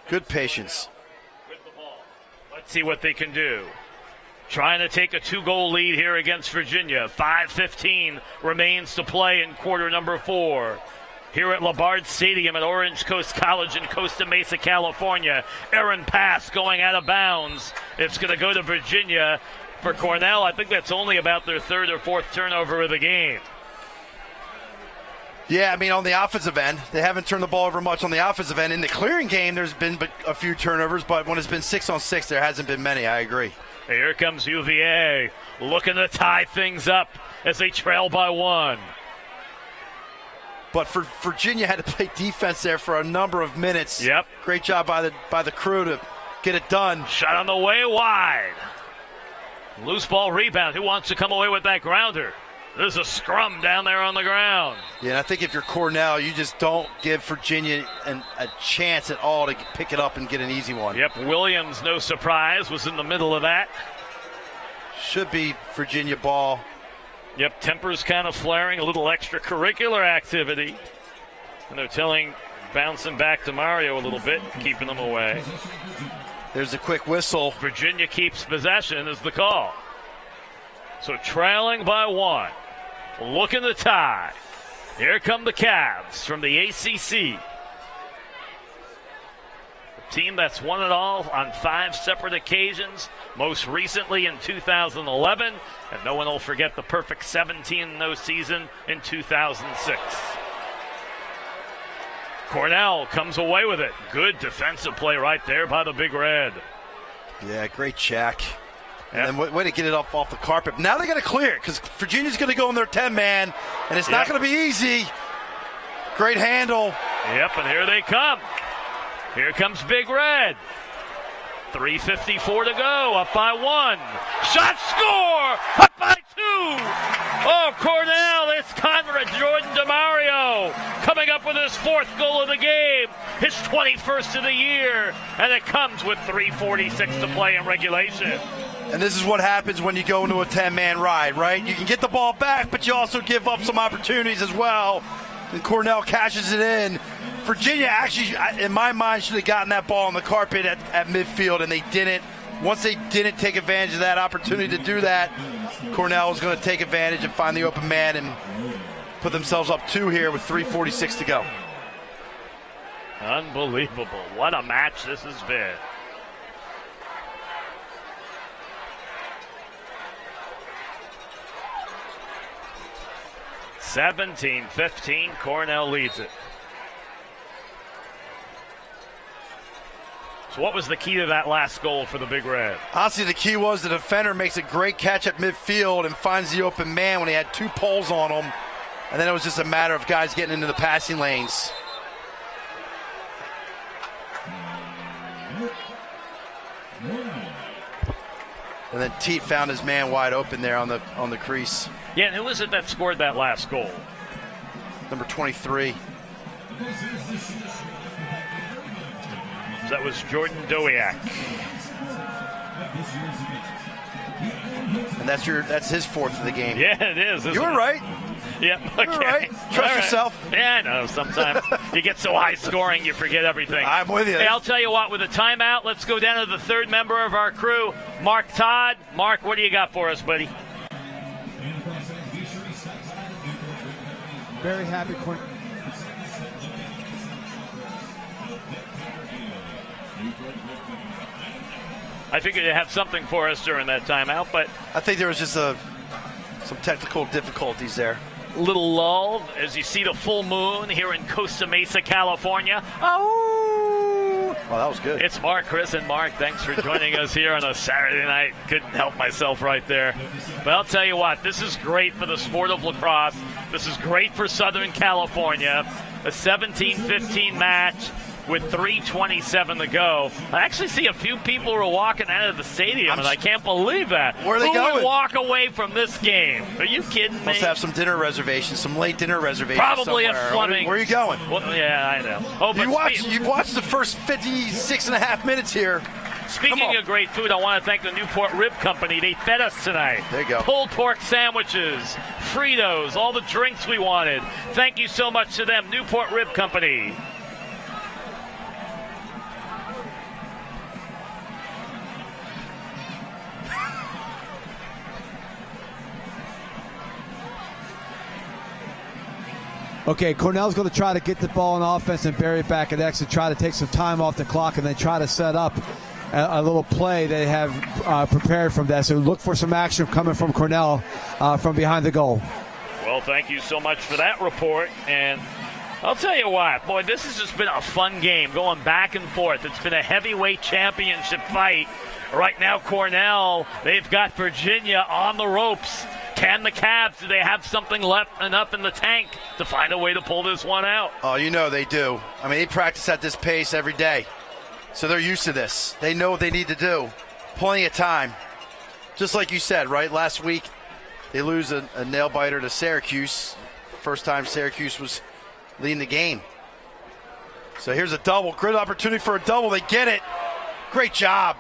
Good patience. Let's see what they can do. Trying to take a 2-goal lead here against Virginia. 5:15 remains to play in quarter number 4. Here at Labard Stadium at Orange Coast College in Costa Mesa, California. Aaron pass going out of bounds. It's going to go to Virginia. For Cornell, I think that's only about their 3rd or 4th turnover of the game. Yeah, I mean, on the offensive end, they haven't turned the ball over much on the offensive end. In the clearing game, there's been a few turnovers, but when it's been 6-on-6, there hasn't been many. I agree. Here comes UVA looking to tie things up as they trail by 1. But for Virginia had to play defense there for a number of minutes. Yep. Great job by the crew to get it done. Shot on the way wide. Loose ball rebound. Who wants to come away with that grounder? There's a scrum down there on the ground. Yeah, and I think if you're Cornell, you just don't give Virginia a chance at all to pick it up and get an easy one. Yep, Williams, no surprise, was in the middle of that. Should be Virginia ball. Yep, tempers kind of flaring, a little extracurricular activity. And they're bouncing back to Mario a little bit, keeping them away. There's a quick whistle. Virginia keeps possession is the call. So trailing by 1. Looking to tie. Here come the Cavs from the ACC. A team that's won it all on 5 separate occasions, most recently in 2011, and no one will forget the perfect 17-0 season in 2006. Cornell comes away with it. Good defensive play right there by the Big Red. Yeah, great check. Yep. And then way to get it off the carpet. Now they got to clear it because Virginia's going to go in their 10-man, and it's not going to be easy. Great handle. Yep, and here they come. Here comes Big Red. 3:54 to go, up by 1. Shot, score! Up by 2! Oh, Cornell, it's Conrad Jordan DeMario coming up with his 4th goal of the game, his 21st of the year, and it comes with 3:46 to play in regulation. And this is what happens when you go into a 10-man ride, right? You can get the ball back, but you also give up some opportunities as well. And Cornell cashes it in. Virginia actually, in my mind, should have gotten that ball on the carpet at midfield, and they didn't. Once they didn't take advantage of that opportunity to do that, Cornell was going to take advantage and find the open man and put themselves up 2 here with 3:46 to go. Unbelievable. What a match this has been. (17-15), Cornell leads it. So what was the key to that last goal for the Big Red? Honestly, the key was the defender makes a great catch at midfield and finds the open man when he had 2 poles on him. And then it was just a matter of guys getting into the passing lanes. And then Teat found his man wide open there on the crease. Yeah, and who was it that scored that last goal? Number 23. That was Jordan Dowiak. And that's his fourth of the game. Yeah, it is. You were right. Yep. Okay. You're right. Trust yourself. Yeah, I know. Sometimes you get so high scoring, you forget everything. I'm with you. Hey, I'll tell you what, with a timeout, let's go down to the third member of our crew, Mark Todd. Mark, what do you got for us, buddy? Very happy. I figured you'd have something for us during that timeout, but I think there was just some technical difficulties there. Little lull as you see the full moon here in Costa Mesa, California. Oh, well, that was good. It's Mark, Chris, and Mark. Thanks for joining us here on a Saturday night. Couldn't help myself right there. But I'll tell you what, this is great for the sport of lacrosse. This is great for Southern California. A 17-15 match with 3:27 to go. I actually see a few people who are walking out of the stadium, and I can't believe that. Where are they Who going? would walk away from this game? Are you kidding me? Must have some dinner reservations, some late dinner reservations. Probably somewhere. at Fleming. Where are you going? Well, yeah, I know. Oh, but You've watched the first 56 and a half minutes here. Speaking of great food, I want to thank the Newport Rib Company. They fed us tonight. There you go. Pulled pork sandwiches, Fritos, all the drinks we wanted. Thank you so much to them, Newport Rib Company. Okay, Cornell's going to try to get the ball in offense and bury it back at X and try to take some time off the clock and then try to set up a little play they have prepared from that. So look for some action coming from Cornell from behind the goal. Well, thank you so much for that report. And I'll tell you what, boy, this has just been a fun game going back and forth. It's been a heavyweight championship fight. Right now, Cornell, they've got Virginia on the ropes. Can the Cavs, do they have something left enough in the tank to find a way to pull this one out? Oh, you know they do. I mean, they practice at this pace every day. So they're used to this. They know what they need to do. Plenty of time. Just like you said, right? Last week, they lose a nail-biter to Syracuse. First time Syracuse was leading the game. So here's a double. Great opportunity for a double. They get it. Great job.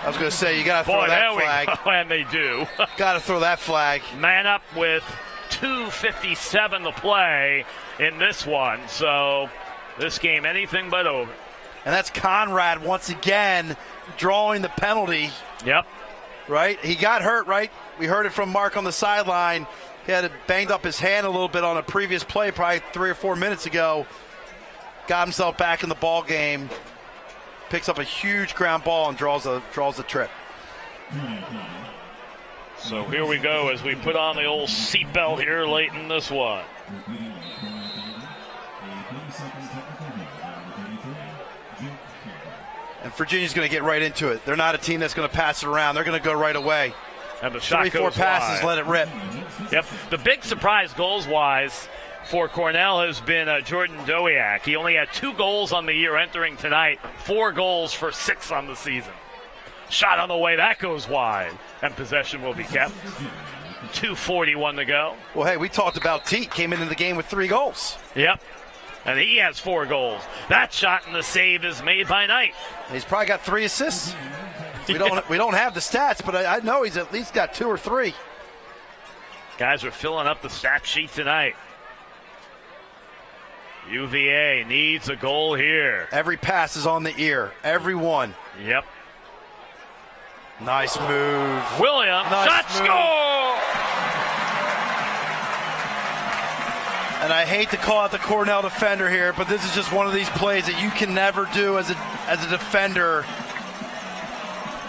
I was going to say, you got to throw that flag. Go, and they do. Got to throw that flag. Man up with 2:57 to play in this one. So this game, anything but over. And that's Conrad once again drawing the penalty. Yep. Right? He got hurt, right? We heard it from Mark on the sideline. He had banged up his hand a little bit on a previous play, probably 3 or 4 minutes ago. Got himself back in the ball game. Picks up a huge ground ball and draws the trip. So here we go as we put on the old seatbelt here late in this one. And Virginia's going to get right into it. They're not a team that's going to pass it around. They're going to go right away. And the shot 3-4 goes passes, wide. let it rip. Yep. The big surprise goals-wise for Cornell has been Jordan Dowiak. He only had 2 goals on the year entering tonight, 4 goals for 6 on the season. Shot on the way, that goes wide, and possession will be kept. 2:41 to go. Well, hey, we talked about Teat came into the game with 3 goals. Yep. And he has 4 goals. That shot and the save is made by Knight. He's probably got 3 assists. We don't have the stats, but I know he's at least got 2 or 3. Guys are filling up the stat sheet tonight. UVA needs a goal here. Every pass is on the ear. Every one. Yep. Nice move. William, nice shot, move. score! And I hate to call out the Cornell defender here, but this is just one of these plays that you can never do as a defender.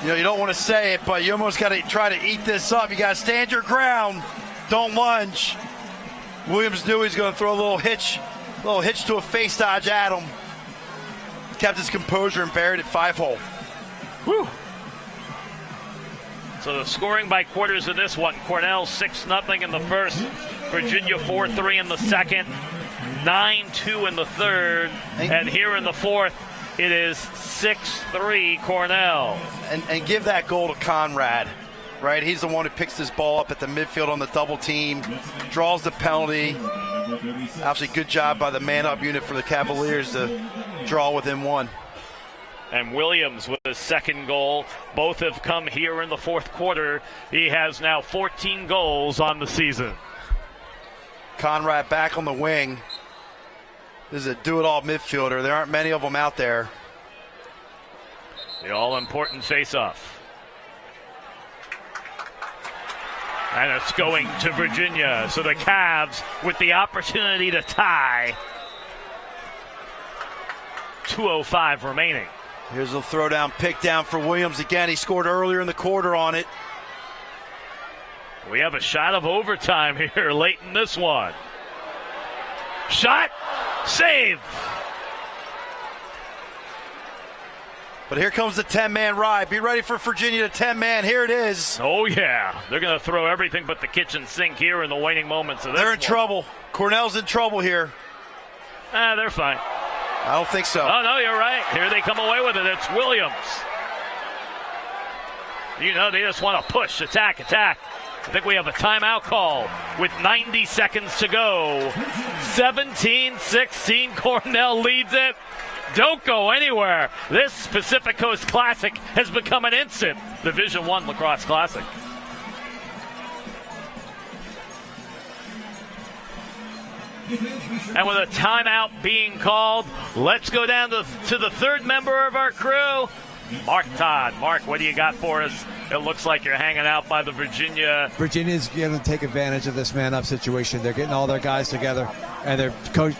You know, you don't want to say it, but you almost got to try to eat this up. You got to stand your ground. Don't lunge. Williams knew he was going to throw a little hitch to a face dodge at him. Kept his composure and buried it 5-hole. Whew. So the scoring by quarters of this one, Cornell 6-0 in the first, Virginia 4-3 in the second, 9-2 in the third, and here in the fourth, it is 6-3 Cornell. And give that goal to Conrad, right? He's the one who picks this ball up at the midfield on the double team, draws the penalty. Absolutely good job by the man-up unit for the Cavaliers to draw within 1. And Williams with his second goal. Both have come here in the fourth quarter. He has now 14 goals on the season. Conrad back on the wing. This is a do-it-all midfielder. There aren't many of them out there. The all-important face-off. And it's going to Virginia. So the Cavs with the opportunity to tie. 2:05 remaining. Here's a throwdown, pick down for Williams again. He scored earlier in the quarter on it. We have a shot of overtime here late in this one. Shot, save. But here comes the 10-man ride. Be ready for Virginia to 10-man. Here it is. Oh, yeah. They're going to throw everything but the kitchen sink here in the waning moments of this. They're in trouble. Cornell's in trouble here. They're fine. I don't think so. Oh, no, you're right. Here they come away with it. It's Williams. You know, they just want to push, attack. I think we have a timeout call with 90 seconds to go. 17-16, Cornell leads it. Don't go anywhere. This Pacific Coast Classic has become an instant Division I Lacrosse Classic. And with a timeout being called, let's go down to the third member of our crew, Mark Todd. Mark, what do you got for us? It looks like you're hanging out by the Virginia. Virginia's going to take advantage of this man-up situation. They're getting all their guys together, and their coach.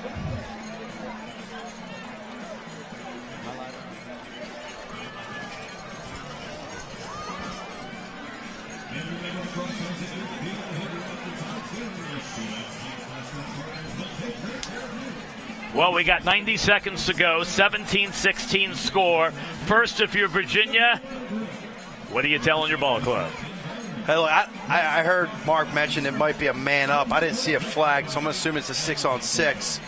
Well, we got 90 seconds to go. 17-16 score. First, if you're Virginia, what are you telling your ball club? Hey, look, I heard Mark mention it might be a man up. I didn't see a flag, so I'm assuming it's a 6-on-6.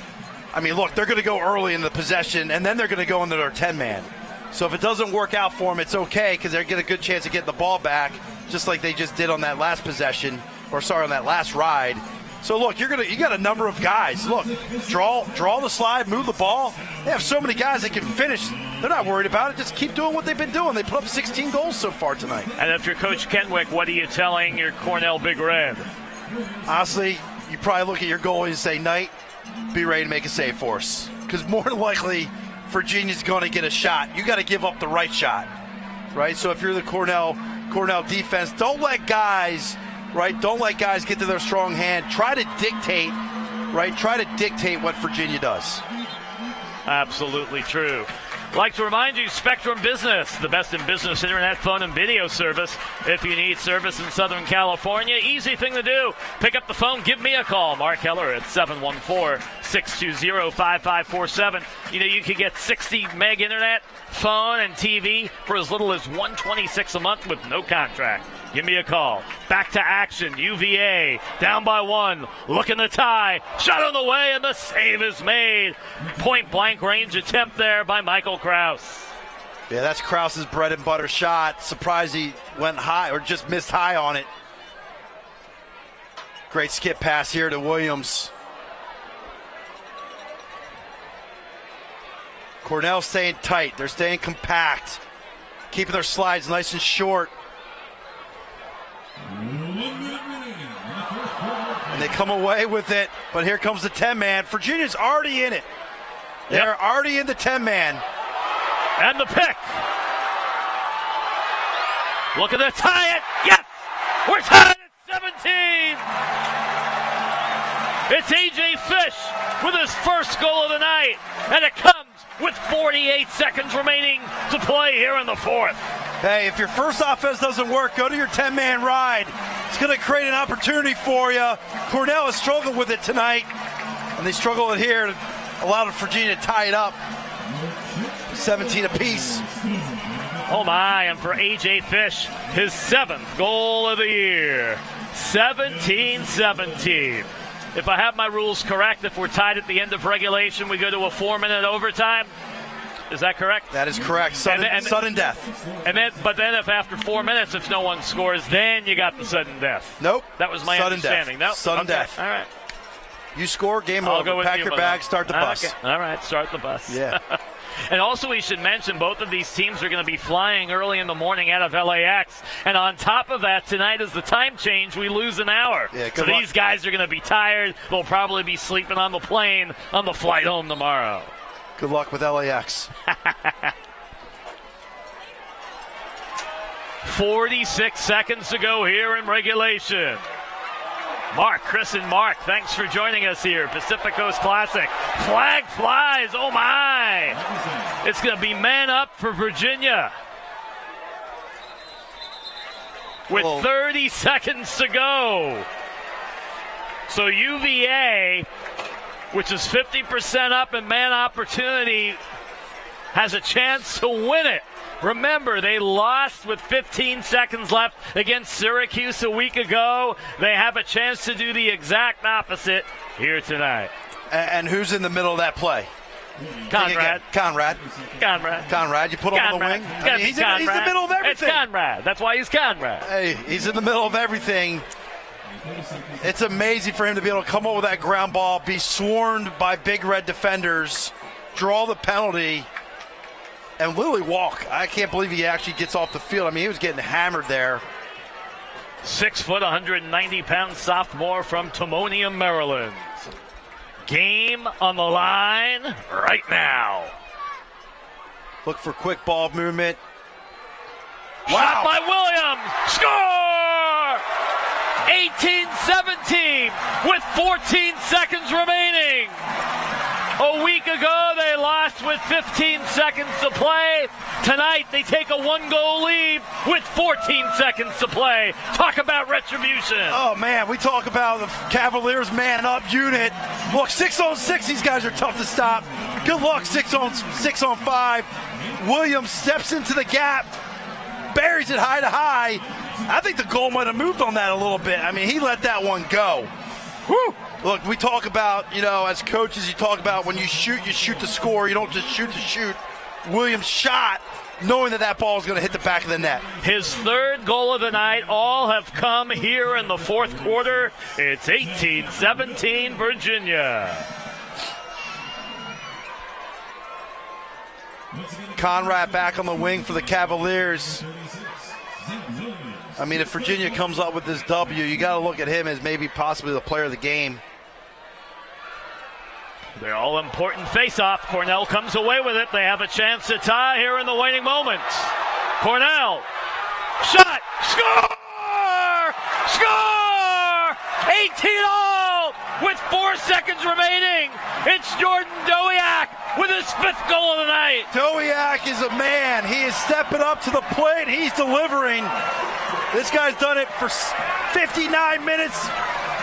I mean, look, they're going to go early in the possession, and then they're going to go into their 10-man. So if it doesn't work out for them, it's okay because they're getting a good chance of getting the ball back, just like they just did on that last possession, on that last ride. So look, you got a number of guys. Look, draw the slide, move the ball. They have so many guys that can finish. They're not worried about it. Just keep doing what they've been doing. They put up 16 goals so far tonight. And if you're Coach Kenwick, what are you telling your Cornell Big Red? Honestly, you probably look at your goalie and say, Knight, be ready to make a save for us. Because more than likely, Virginia's going to get a shot. You got to give up the right shot, right? So if you're the Cornell defense, don't let guys get to their strong hand. Try to dictate, right? Try to dictate what Virginia does. Absolutely true. I'd like to remind you, Spectrum Business, the best in business internet, phone, and video service. If you need service in Southern California, easy thing to do. Pick up the phone, give me a call. Mark Heller at 714-620-5547. You know, you can get 60 meg internet, phone, and TV for as little as $126 a month with no contract. Give me a call. Back to action. UVA down by one. Looking to tie. Shot on the way, and the save is made. Point blank range attempt there by Michael Krause. Yeah, that's Krause's bread and butter shot. Surprised he went high or just missed high on it. Great skip pass here to Williams. Cornell staying tight. They're staying compact. Keeping their slides nice and short. And they come away with it, but here comes the 10-man. Virginia's already in it. They're already in the 10-man. And the pick. Looking to tie it. Yes! We're tied at 17. It's A.J. Fish with his first goal of the night, and it comes with 48 seconds remaining to play here in the fourth. Hey, if your first offense doesn't work, go to your 10-man ride. It's going to create an opportunity for you. Cornell has struggled with it tonight, and they struggle with it here to allow Virginia to tie it up. 17 apiece. Oh my, and for A.J. Fish, his 7th goal of the year. 17-17. If I have my rules correct, if we're tied at the end of regulation, we go to a 4-minute overtime. Is that correct? That is correct. Sudden death. But then if after 4 minutes, if no one scores, then you got the sudden death. Nope. That was my understanding. Death. Nope. Sudden death. All right. You score, game over. Pack your bags, start the bus. Okay. All right, start the bus. Yeah. And also we should mention both of these teams are going to be flying early in the morning out of LAX. And on top of that, tonight is the time change. We lose an hour. Yeah, so these guys are going to be tired. They'll probably be sleeping on the plane on the flight home tomorrow. Good luck with LAX. 46 seconds to go here in regulation. Chris and Mark, thanks for joining us here. Pacific Coast Classic. Flag flies. Oh, my. It's going to be man up for Virginia. With 30 seconds to go. So UVA, which is 50% up in man opportunity, has a chance to win it. Remember, they lost with 15 seconds left against Syracuse a week ago. They have a chance to do the exact opposite here tonight. And who's in the middle of that play? Conrad. Conrad. You put him on the wing? I mean, he's in the middle of everything. It's Conrad. That's why he's Conrad. Hey, he's in the middle of everything. It's amazing for him to be able to come over that ground ball, be swarmed by Big Red defenders, draw the penalty, and literally walk. I can't believe he actually gets off the field. I mean, he was getting hammered there. 6 foot, 190-pound sophomore from Timonium, Maryland. Game on the line right now. Look for quick ball movement. Shot by Williams. Score! 18-17 with 14 seconds remaining. A week ago, they lost with 15 seconds to play. Tonight, they take a one-goal lead with 14 seconds to play. Talk about retribution. Oh, man, we talk about the Cavaliers man-up unit. Look, 6-on-6, these guys are tough to stop. Good luck, 6-on-5. Williams steps into the gap, buries it high to high. I think the goal might have moved on that a little bit. I mean, he let that one go. Whew. Look, we talk about, as coaches, you talk about when you shoot to score. You don't just shoot to shoot. Williams shot knowing that ball is going to hit the back of the net. His third goal of the night. All have come here in the fourth quarter. It's 18-17 Virginia. Conrad back on the wing for the Cavaliers. I mean, if Virginia comes up with this W, you got to look at him as maybe possibly the player of the game. The all-important face-off. Cornell comes away with it. They have a chance to tie here in the waning moments. Cornell. Shot. Score! Score! 18-all with 4 seconds remaining. It's Jordan Dowiak with his 5th goal of the night. Dowiak is a man. He is stepping up to the plate. He's delivering. This guy's done it for 59 minutes,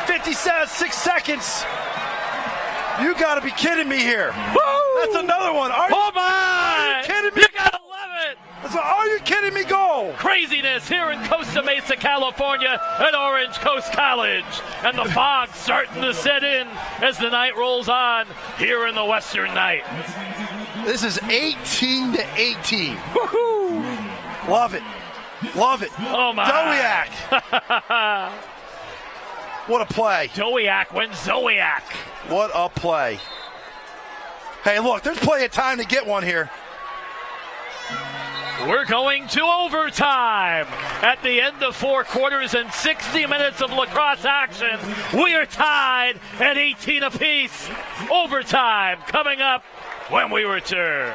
56 seconds. You got to be kidding me here. Woo! That's another one. Are you kidding me? You got to love it. That's are you kidding me goal? Craziness here in Costa Mesa, California at Orange Coast College. And the fog's starting to set in as the night rolls on here in the Western Night. This is 18-18. Woohoo! Love it. Love it. Oh, my. Dowiak. What a play. Dowiak wins Zowiak. What a play. Hey, look, there's plenty of time to get one here. We're going to overtime. At the end of 4 quarters and 60 minutes of lacrosse action, we are tied at 18 apiece. Overtime coming up when we return.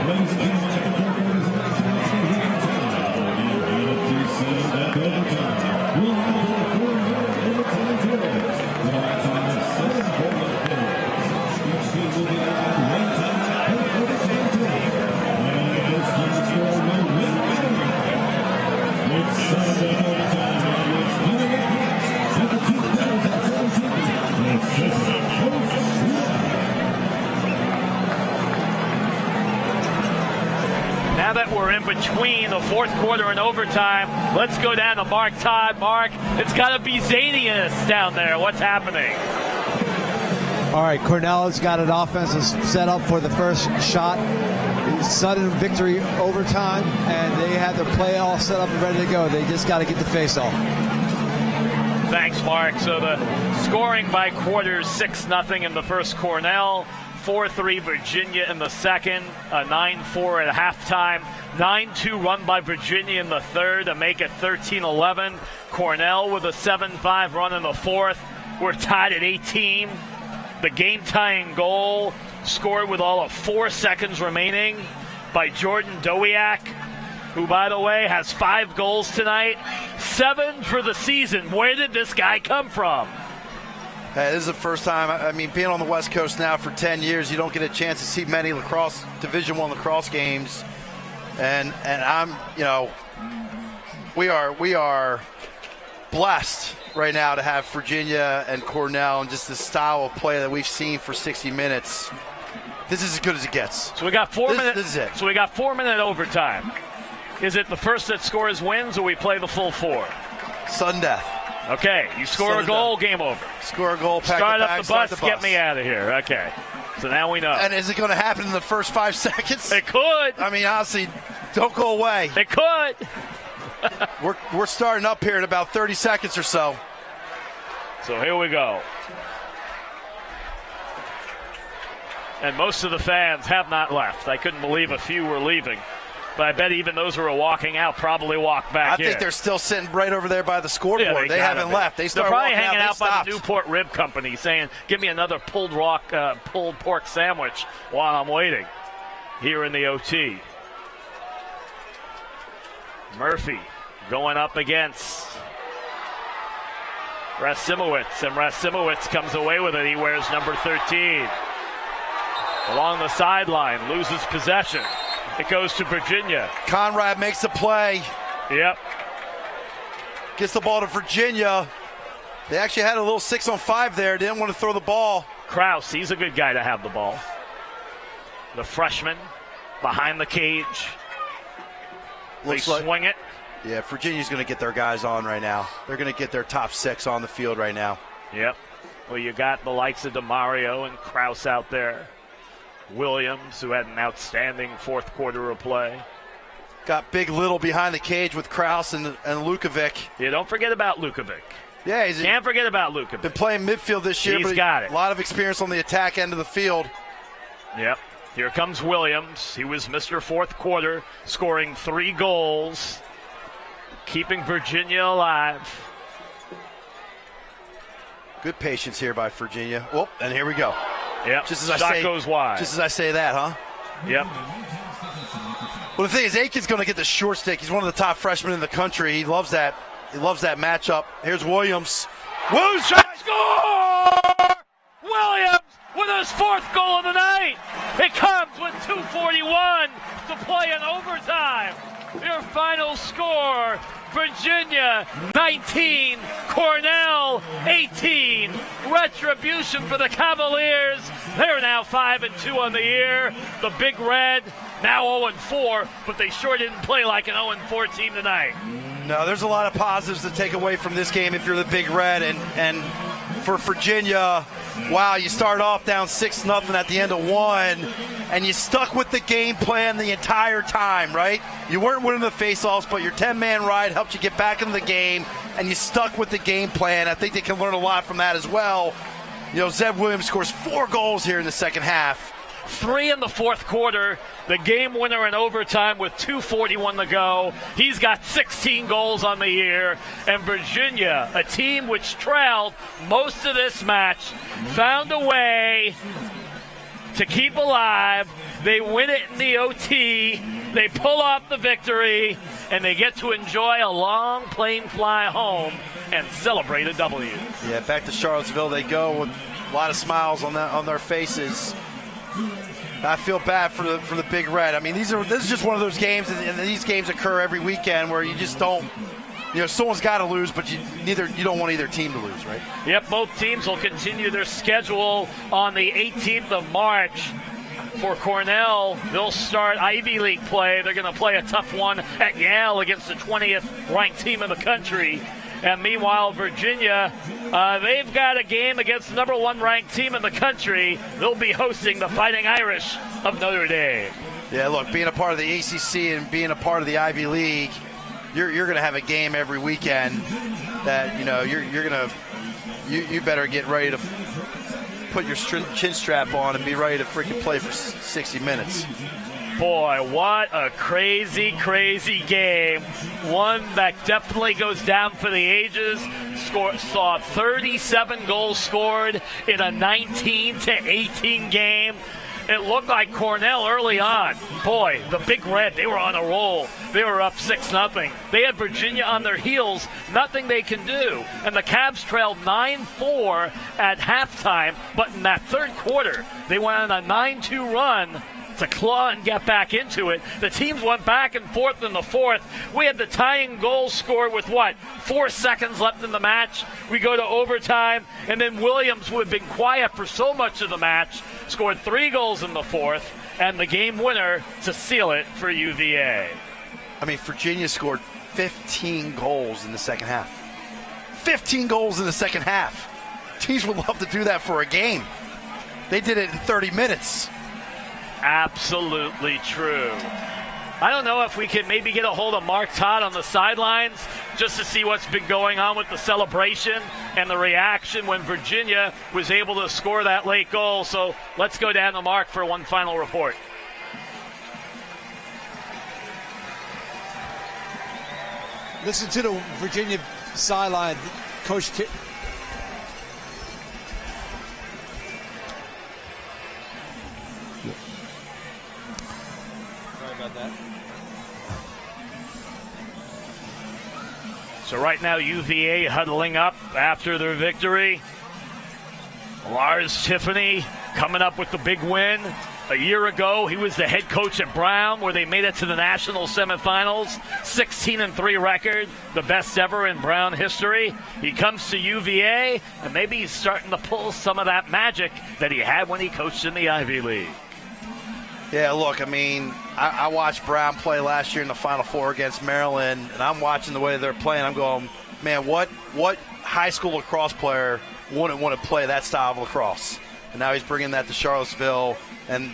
Ladies and gentlemen, at the 4 quarters of action, let's go here in town. And to send that overtime. We'll have a 4-minute overtime drill. With a lap time of 7 Portland players. Each team will be allowed 1 time per overtime drill. And the first team to score will win the game. It's Sunday overtime, and it's coming up next at the 2017 Pacific Coast Shootout. Now that we're in between the fourth quarter and overtime, let's go down to Mark Todd. Mark, it's got to be zaniness down there. What's happening? All right, Cornell's got an offense set up for the first shot. Sudden victory overtime, and they had their play all set up and ready to go. They just got to get the face off. Thanks, Mark. So the scoring by quarters, 6-0 in the first Cornell, 4-3 Virginia in the second, a 9-4 at halftime, 9-2 run by Virginia in the third to make it 13-11. Cornell with a 7-5 run in the fourth. We're tied at 18. The game-tying goal scored with all of 4 seconds remaining by Jordan Dowiak, who, by the way, has 5 goals tonight, 7 for the season. Where did this guy come from? Hey, this is the first time, I mean, being on the West Coast now for 10 years, you don't get a chance to see many lacrosse, Division I lacrosse games. And I'm, we are blessed right now to have Virginia and Cornell and just the style of play that we've seen for 60 minutes. This is as good as it gets. So we got 4 minutes. This is it. So we got 4-minute overtime. Is it the first that scores wins, or we play the full 4? Sudden death. Okay, you score Sudden a goal, death. game over. Score a goal, pack Start the up bag, the bus, start the get me out of here. Okay, so now we know. And is it going to happen in the first 5 seconds? It could. I mean, honestly, don't go away. It could. We're starting up here in about 30 seconds or so. So here we go. And most of the fans have not left. I couldn't believe a few were leaving. But I bet even those who are walking out probably walk back in. I think they're still sitting right over there by the scoreboard. Yeah, they haven't left. They're probably hanging out by stopped. the Newport Rib Company saying, give me another pulled pork sandwich while I'm waiting here in the OT. Murphy going up against Rasimowicz, and Rasimowicz comes away with it. He wears number 13. Along the sideline, loses possession. It goes to Virginia. Conrad makes the play. Yep. Gets the ball to Virginia. They actually had a little 6-on-5 there. Didn't want to throw the ball. Krause, he's a good guy to have the ball. The freshman behind the cage. They swing it. Yeah, Virginia's going to get their guys on right now. They're going to get their top 6 on the field right now. Yep. Well, you got the likes of DeMario and Krause out there. Williams, who had an outstanding fourth quarter of play. Got Big Little behind the cage with Krause and Lukovic. Yeah, don't forget about Lukovic. Yeah, can't forget about Lukovic. Been playing midfield this year. He's got it. A lot of experience on the attack end of the field. Yep. Here comes Williams. He was Mr. Fourth Quarter, scoring 3 goals, keeping Virginia alive. Good patience here by Virginia. Oh, and here we go. Yep. Just as I Shot say, goes wide. Just as I say that, huh? Yep. Well, the thing is, Aiken's going to get the short stick. He's one of the top freshmen in the country. He loves that. He loves that matchup. Here's Williams. Williams shot, score! Williams with his 4th goal of the night. It comes with 2:41 to play in overtime. Your final score: Virginia 19, Cornell 18. Retribution for the Cavaliers. They're now 5-2 on the year. The Big Red now 0-4, but they sure didn't play like an 0-4 team tonight. No, there's a lot of positives to take away from this game if you're the Big Red. And for Virginia, wow, you start off down 6-0 at the end of 1, and you stuck with the game plan the entire time, right? You weren't winning the faceoffs, but your 10-man ride helped you get back into the game, and you stuck with the game plan. I think they can learn a lot from that as well. You know, Zeb Williams scores 4 goals here in the second half. 3 in the fourth quarter, the game winner in overtime with 2:41 to go. He's got 16 goals on the year. And Virginia, a team which trailed most of this match, found a way to keep alive. They win it in the OT. They pull off the victory, and they get to enjoy a long plane fly home and celebrate a W. Yeah, back to Charlottesville they go with a lot of smiles on their faces. I feel bad for the Big Red. I mean, this is just one of those games, and these games occur every weekend where you just don't, someone's got to lose, but you don't want either team to lose, right? Yep, both teams will continue their schedule on the 18th of March. For Cornell, they'll start Ivy League play. They're going to play a tough one at Yale against the 20th ranked team in the country. And meanwhile, Virginia, they've got a game against the number 1 ranked team in the country. They'll be hosting the Fighting Irish of Notre Dame. Yeah, look, being a part of the ACC and being a part of the Ivy League, you're going to have a game every weekend that, you better get ready to put your chin strap on and be ready to freaking play for 60 minutes. Boy, what a crazy, crazy game. One that definitely goes down for the ages. Saw 37 goals scored in a 19-18 game. It looked like Cornell early on. Boy, the Big Red, they were on a roll. They were up 6-0. They had Virginia on their heels, nothing they can do. And the Cavs trailed 9-4 at halftime, but in that third quarter, they went on a 9-2 run to claw and get back into it. The teams went back and forth in the fourth. We had the tying goal scored with 4 seconds left in the match. We go to overtime, and then Williams, who had been quiet for so much of the match, scored 3 goals in the fourth, and the game winner to seal it for UVA. I mean, Virginia scored 15 goals in the second half. 15 goals in the second half. Teams would love to do that for a game. They did it in 30 minutes. Absolutely true. I don't know if we can maybe get a hold of Mark Todd on the sidelines just to see what's been going on with the celebration and the reaction when Virginia was able to score that late goal. So let's go down to Mark for one final report. Listen to the Virginia sideline. Coach So right now, UVA huddling up after their victory. Lars Tiffany coming up with the big win. A year ago, he was the head coach at Brown, where they made it to the national semifinals. 16-3 record, the best ever in Brown history. He comes to UVA, and maybe he's starting to pull some of that magic that he had when he coached in the Ivy League. Yeah, look, I mean, I watched Brown play last year in the Final Four against Maryland, and I'm watching the way they're playing. I'm going, man, what high school lacrosse player wouldn't want to play that style of lacrosse? And now he's bringing that to Charlottesville, and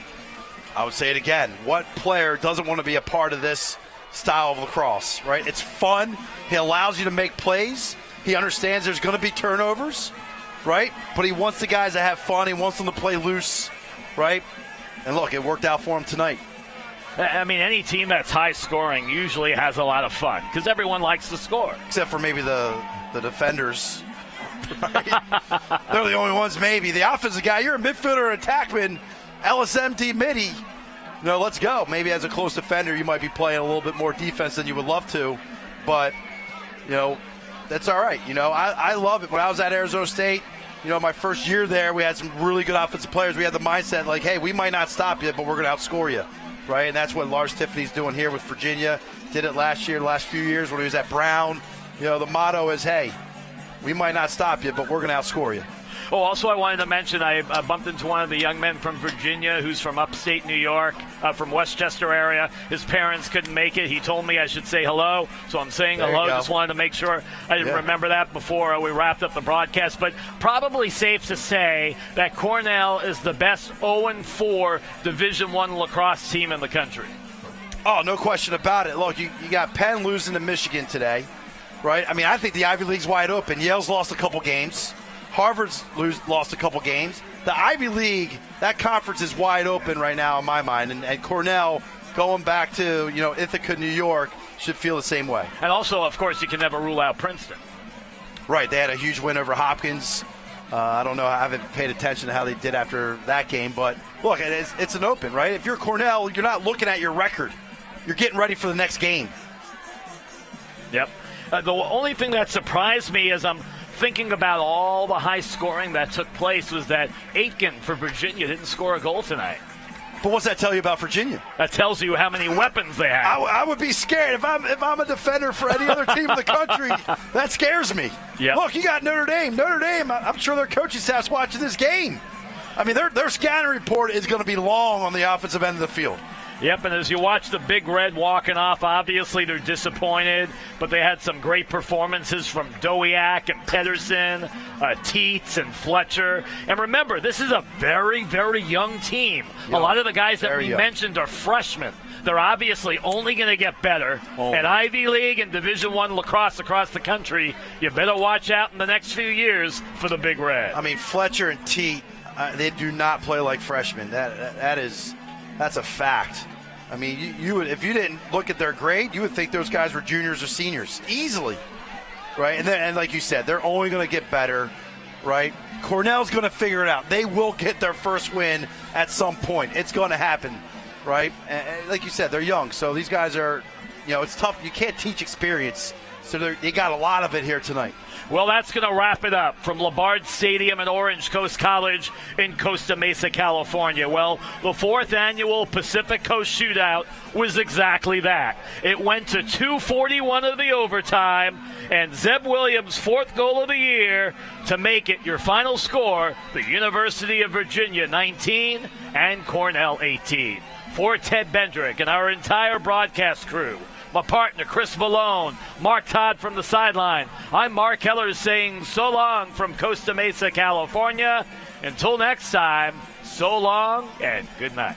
I would say it again, what player doesn't want to be a part of this style of lacrosse, right? It's fun. He allows you to make plays. He understands there's going to be turnovers, right? But he wants the guys to have fun. He wants them to play loose, right? And look, it worked out for him tonight. I mean, any team that's high scoring usually has a lot of fun because everyone likes to score. Except for maybe the defenders. Right? They're the only ones maybe. The offensive guy, you're a midfielder or attackman, LSMD midi. Let's go. Maybe as a close defender, you might be playing a little bit more defense than you would love to. But, that's all right. I love it. When I was at Arizona State, my first year there, we had some really good offensive players. We had the mindset like, hey, we might not stop you, but we're going to outscore you, right? And that's what Lars Tiffany's doing here with Virginia. Did it last year, the last few years when he was at Brown. The motto is, hey, we might not stop you, but we're going to outscore you. Oh, also I wanted to mention I bumped into one of the young men from Virginia who's from upstate New York, from Westchester area. His parents couldn't make it. He told me I should say hello, so I'm saying there hello. Just wanted to make sure I didn't remember that before we wrapped up the broadcast. But probably safe to say that Cornell is the best 0-4 Division I lacrosse team in the country. Oh, no question about it. Look, you got Penn losing to Michigan today, right? I mean, I think the Ivy League's wide open. Yale's lost a couple games. Harvard's lost a couple games. The Ivy League, that conference is wide open right now in my mind. And Cornell, going back to, Ithaca, New York, should feel the same way. And also, of course, you can never rule out Princeton. Right. They had a huge win over Hopkins. I don't know. I haven't paid attention to how they did after that game. But, look, it's an open, right? If you're Cornell, you're not looking at your record. You're getting ready for the next game. Yep. The only thing that surprised me is I'm thinking about all the high scoring that took place was that Aitken for Virginia didn't score a goal tonight. But what's that tell you about Virginia? That tells you how many weapons they have. I would be scared if I'm a defender for any other team in the country. That scares me. Yep. Look, you got Notre Dame. Notre Dame, I'm sure their coaching staff's watching this game. I mean, their scouting report is going to be long on the offensive end of the field. Yep, and as you watch the Big Red walking off, obviously they're disappointed, but they had some great performances from Dowiak and Pedersen, Teets and Fletcher. And remember, this is a very, very young team. A lot of the guys that we mentioned are freshmen. They're obviously only going to get better. At Ivy League and Division I lacrosse across the country, you better watch out in the next few years for the Big Red. I mean, Fletcher and Teet, they do not play like freshmen. That's a fact. I mean, you would, if you didn't look at their grade, you would think those guys were juniors or seniors easily, right? And like you said, they're only going to get better, right? Cornell's going to figure it out. They will get their first win at some point. It's going to happen, right? And like you said, they're young, so these guys are, it's tough. You can't teach experience, so they got a lot of it here tonight. Well, that's going to wrap it up from Labard Stadium at Orange Coast College in Costa Mesa, California. Well, the 4th annual Pacific Coast Shootout was exactly that. It went to 2:41 of the overtime, and Zeb Williams' 4th goal of the year to make it your final score, the University of Virginia 19 and Cornell 18. For Ted Bendrick and our entire broadcast crew, my partner, Chris Malone, Mark Todd from the sideline. I'm Mark Heller saying so long from Costa Mesa, California. Until next time, so long and good night.